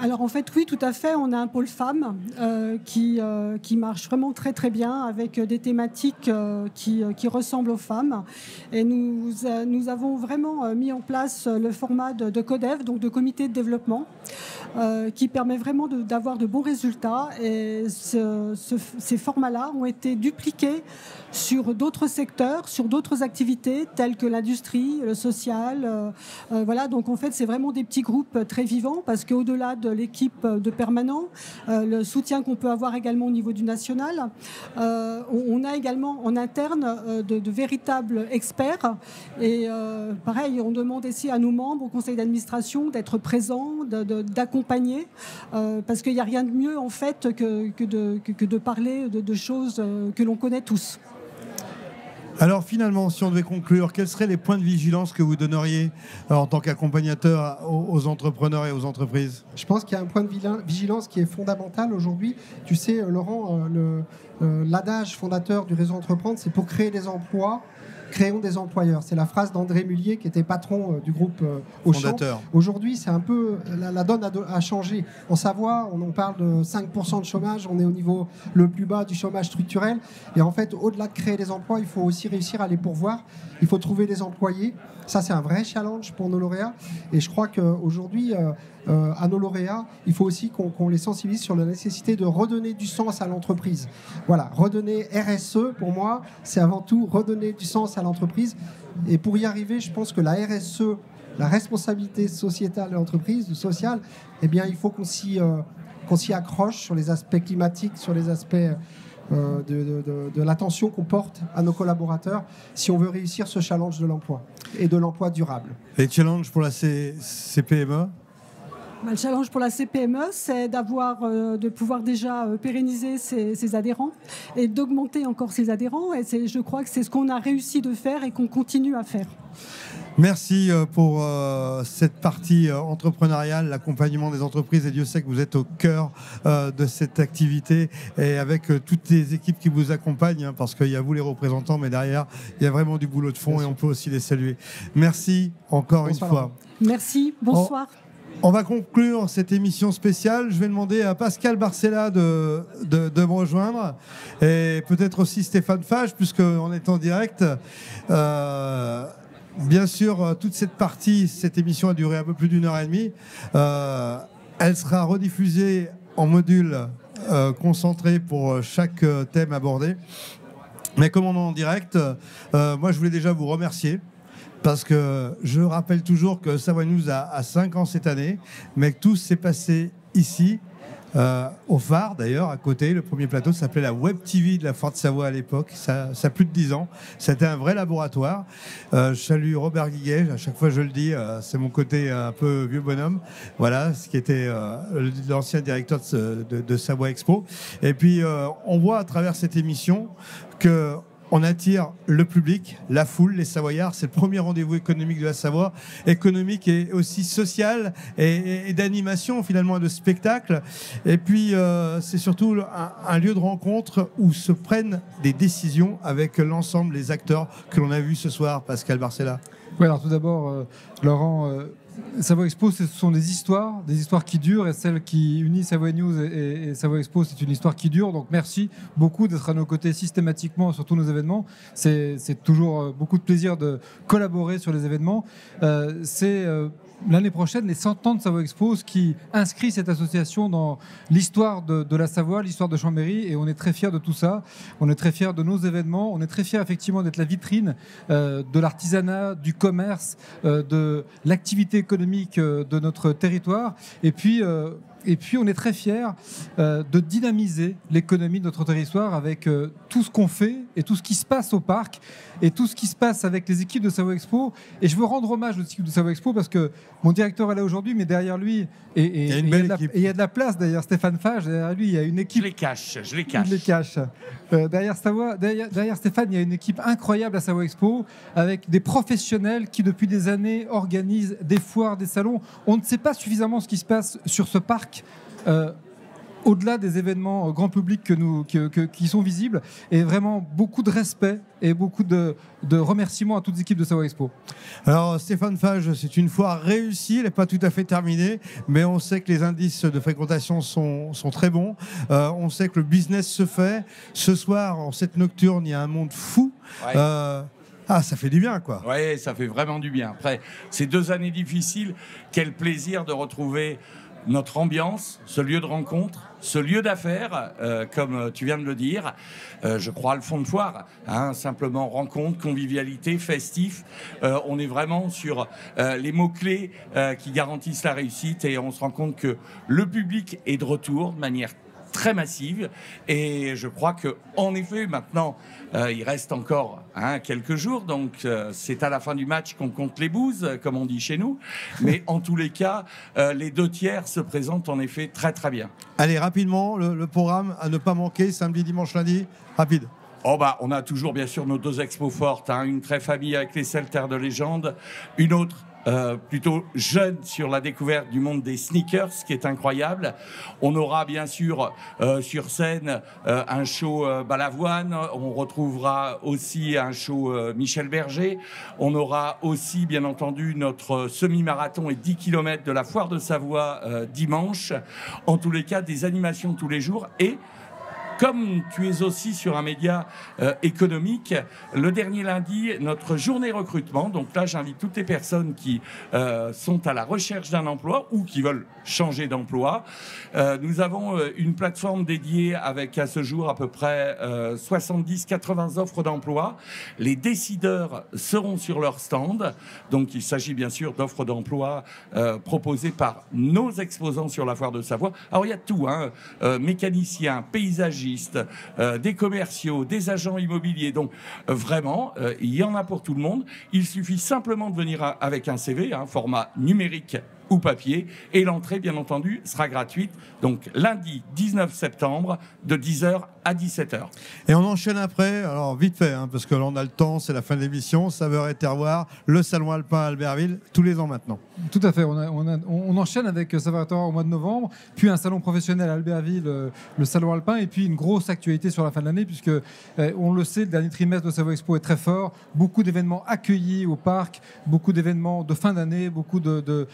Alors en fait, oui, tout à fait. On a un pôle femmes qui marche vraiment très très bien avec des thématiques qui ressemblent aux femmes. Et nous avons vraiment mis en place le format de CODEV, donc de comité de développement, qui permet vraiment d'avoir de bons résultats. Et ces formats-là ont été dupliqués sur d'autres secteurs, sur d'autres activités telles que l'industrie, le social. Voilà, donc en fait, c'est vraiment des petits groupes très vivants parce qu'au-delà de l'équipe de permanents, le soutien qu'on peut avoir également au niveau du national, on a également en interne de véritables experts. Et pareil, on demande ici à nos membres, au conseil d'administration, d'être présents, d'accompagner, parce qu'il n'y a rien de mieux en fait que de parler de choses que l'on connaît tous. Alors finalement, si on devait conclure, quels seraient les points de vigilance que vous donneriez en tant qu'accompagnateur aux entrepreneurs et aux entreprises ? Je pense qu'il y a un point de vigilance qui est fondamental aujourd'hui. Tu sais, Laurent, l'adage fondateur du réseau Entreprendre, c'est pour créer des emplois, créons des employeurs. C'est la phrase d'André Mullier, qui était patron du groupe Auchan. Aujourd'hui, c'est un peu la donne a changé. En Savoie, on parle de 5% de chômage. On est au niveau le plus bas du chômage structurel. Et en fait, au-delà de créer des emplois, il faut aussi réussir à les pourvoir. Il faut trouver des employés. Ça, c'est un vrai challenge pour nos lauréats. Et je crois qu'aujourd'hui, à nos lauréats, il faut aussi qu'on les sensibilise sur la nécessité de redonner du sens à l'entreprise. Voilà, redonner RSE, pour moi, c'est avant tout redonner du sens à l'entreprise. Et pour y arriver, je pense que la RSE, la responsabilité sociétale de l'entreprise, du social, eh bien, il faut qu'on s'y accroche sur les aspects climatiques, sur les aspects de l'attention qu'on porte à nos collaborateurs si on veut réussir ce challenge de l'emploi et de l'emploi durable. Les challenges pour la CPME ? Le challenge pour la CPME, c'est de pouvoir déjà pérenniser ses adhérents et d'augmenter encore ses adhérents. Et je crois que c'est ce qu'on a réussi de faire et qu'on continue à faire. Merci pour cette partie entrepreneuriale, l'accompagnement des entreprises. Et Dieu sait que vous êtes au cœur de cette activité et avec toutes les équipes qui vous accompagnent, parce qu'il y a vous les représentants, mais derrière, il y a vraiment du boulot de fond et on peut aussi les saluer. Merci encore une fois. Merci, bonsoir. On va conclure cette émission spéciale. Je vais demander à Pascal Barcella de me rejoindre et peut-être aussi Stéphane Fage, puisqu'on est en direct. Bien sûr, toute cette partie, cette émission a duré un peu plus d'1h30. Elle sera rediffusée en module concentré pour chaque thème abordé. Mais comme on est en direct, moi je voulais déjà vous remercier. Parce que je rappelle toujours que Savoie News a 5 ans cette année, mais que tout s'est passé ici, au phare d'ailleurs, à côté. Le premier plateau s'appelait la Web TV de la Foire de Savoie à l'époque. Ça a plus de 10 ans. C'était un vrai laboratoire. Je salue Robert Guiguet, à chaque fois je le dis, c'est mon côté un peu vieux bonhomme. Voilà, ce qui était l'ancien directeur de Savoie Expo. Et puis, on voit à travers cette émission que on attire le public, la foule, les Savoyards. C'est le premier rendez-vous économique de la Savoie, économique et aussi social et d'animation finalement, de spectacle. Et puis c'est surtout un lieu de rencontre où se prennent des décisions avec l'ensemble des acteurs que l'on a vus ce soir. Pascal Barcella. Oui, alors tout d'abord, Laurent, Savoie Expo, ce sont des histoires qui durent, et celle qui unit Savoie News et Savoie Expo, c'est une histoire qui dure. Donc merci beaucoup d'être à nos côtés systématiquement sur tous nos événements. C'est toujours beaucoup de plaisir de collaborer sur les événements. C'est l'année prochaine les 100 ans de Savoie Expo, ce qui inscrit cette association dans l'histoire de la Savoie, l'histoire de Chambéry, et on est très fiers de tout ça. On est très fiers de nos événements. On est très fiers effectivement d'être la vitrine de l'artisanat, du commerce, de l'activité économique de notre territoire. Et puis on est très fiers de dynamiser l'économie de notre territoire avec tout ce qu'on fait et tout ce qui se passe au parc et tout ce qui se passe avec les équipes de Savoie Expo. Et je veux rendre hommage aux équipes de Savoie Expo parce que mon directeur est là aujourd'hui, mais derrière lui, il y a de la place. D'ailleurs, Stéphane Fage, derrière lui, il y a une équipe. Je les cache. Il les cache. Derrière Stéphane, il y a une équipe incroyable à Savoie Expo avec des professionnels qui, depuis des années, organisent des foires, des salons. On ne sait pas suffisamment ce qui se passe sur ce parc. Au-delà des événements grand public qui sont visibles, et vraiment beaucoup de respect et beaucoup de remerciements à toutes les équipes de Savoie Expo. Alors Stéphane Fage, c'est une foire réussie, elle n'est pas tout à fait terminée, mais on sait que les indices de fréquentation sont très bons, on sait que le business se fait. Ce soir, en cette nocturne, il y a un monde fou. Ouais. Ça fait du bien, quoi. Oui, ça fait vraiment du bien. Après ces 2 années difficiles, quel plaisir de retrouver notre ambiance, ce lieu de rencontre, ce lieu d'affaires, comme tu viens de le dire, je crois à le fond de foire, simplement rencontre, convivialité, festif. On est vraiment sur les mots-clés qui garantissent la réussite, et on se rend compte que le public est de retour de manière très massive, et je crois que en effet maintenant il reste encore quelques jours, donc c'est à la fin du match qu'on compte les bouses, comme on dit chez nous, mais en tous les cas les 2/3 se présentent en effet très très bien. Allez, rapidement, le programme à ne pas manquer samedi, dimanche, lundi, rapide. On a toujours bien sûr nos 2 expos fortes, une très famille avec les Celtes Terre de légende, une autre plutôt jeune sur la découverte du monde des sneakers, ce qui est incroyable. On aura bien sûr sur scène un show Balavoine, on retrouvera aussi un show Michel Berger, on aura aussi bien entendu notre semi-marathon et 10 km de la Foire de Savoie dimanche. En tous les cas, des animations tous les jours, et comme tu es aussi sur un média économique, le dernier lundi, notre journée recrutement. Donc là, j'invite toutes les personnes qui sont à la recherche d'un emploi ou qui veulent changer d'emploi. Nous avons une plateforme dédiée avec à ce jour à peu près 70-80 offres d'emploi. Les décideurs seront sur leur stand. Donc il s'agit bien sûr d'offres d'emploi proposées par nos exposants sur la Foire de Savoie. Alors il y a tout, mécaniciens, paysagistes, des commerciaux, des agents immobiliers. Donc vraiment, il y en a pour tout le monde. Il suffit simplement de venir avec un CV, format numérique ou papier, et l'entrée, bien entendu, sera gratuite. Donc lundi 19 septembre, de 10h à 17h. Et on enchaîne après, alors vite fait, parce que là on a le temps, c'est la fin de l'émission, Saveurs et Terroir, le Salon Alpin à Albertville, tous les ans maintenant. Tout à fait, on enchaîne avec Saveurs et Terroir au mois de novembre, puis un salon professionnel à Albertville, le Salon Alpin, et puis une grosse actualité sur la fin de l'année, puisque on le sait, le dernier trimestre de Savoie Expo est très fort, beaucoup d'événements accueillis au parc, beaucoup d'événements de fin d'année, beaucoup de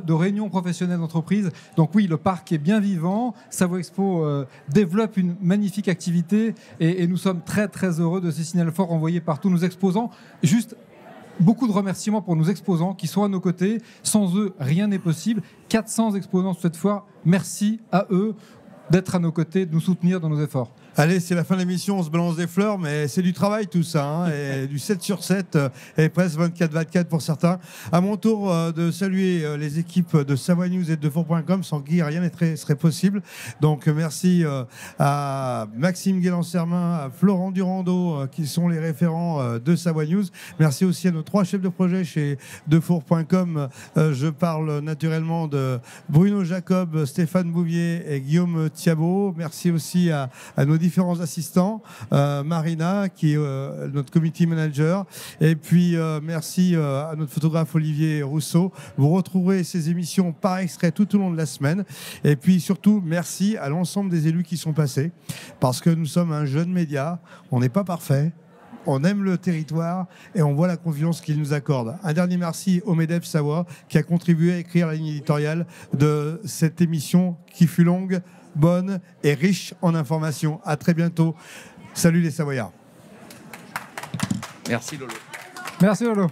réunions professionnelles d'entreprise. Donc oui, le parc est bien vivant, Savoie Expo développe une magnifique activité, et nous sommes très très heureux de ces signaux forts envoyés par tous nos exposants. Juste beaucoup de remerciements pour nos exposants qui sont à nos côtés. Sans eux, rien n'est possible. 400 exposants cette fois. Merci à eux d'être à nos côtés, de nous soutenir dans nos efforts. Allez, c'est la fin de l'émission, on se balance des fleurs, mais c'est du travail tout ça, et du 7/7, et presque 24/24 pour certains. À mon tour de saluer les équipes de Savoie News et de Defour.com, sans qui rien ne serait possible. Donc merci à Maxime Guélan-Sermin, à Florent Durando, qui sont les référents de Savoie News. Merci aussi à nos 3 chefs de projet chez Defour.com. Je parle naturellement de Bruno Jacob, Stéphane Bouvier et Guillaume Thiabaut. Merci aussi à nos différents assistants, Marina qui est notre committee manager, et puis merci à notre photographe Olivier Rousseau. Vous retrouverez ces émissions par extrait tout au long de la semaine, et puis surtout merci à l'ensemble des élus qui sont passés, parce que nous sommes un jeune média, on n'est pas parfait. On aime le territoire et on voit la confiance qu'il nous accorde. Un dernier merci au MEDEF Savoie qui a contribué à écrire la ligne éditoriale de cette émission qui fut longue, bonne et riche en informations. À très bientôt. Salut les Savoyards. Merci Lolo. Merci Lolo.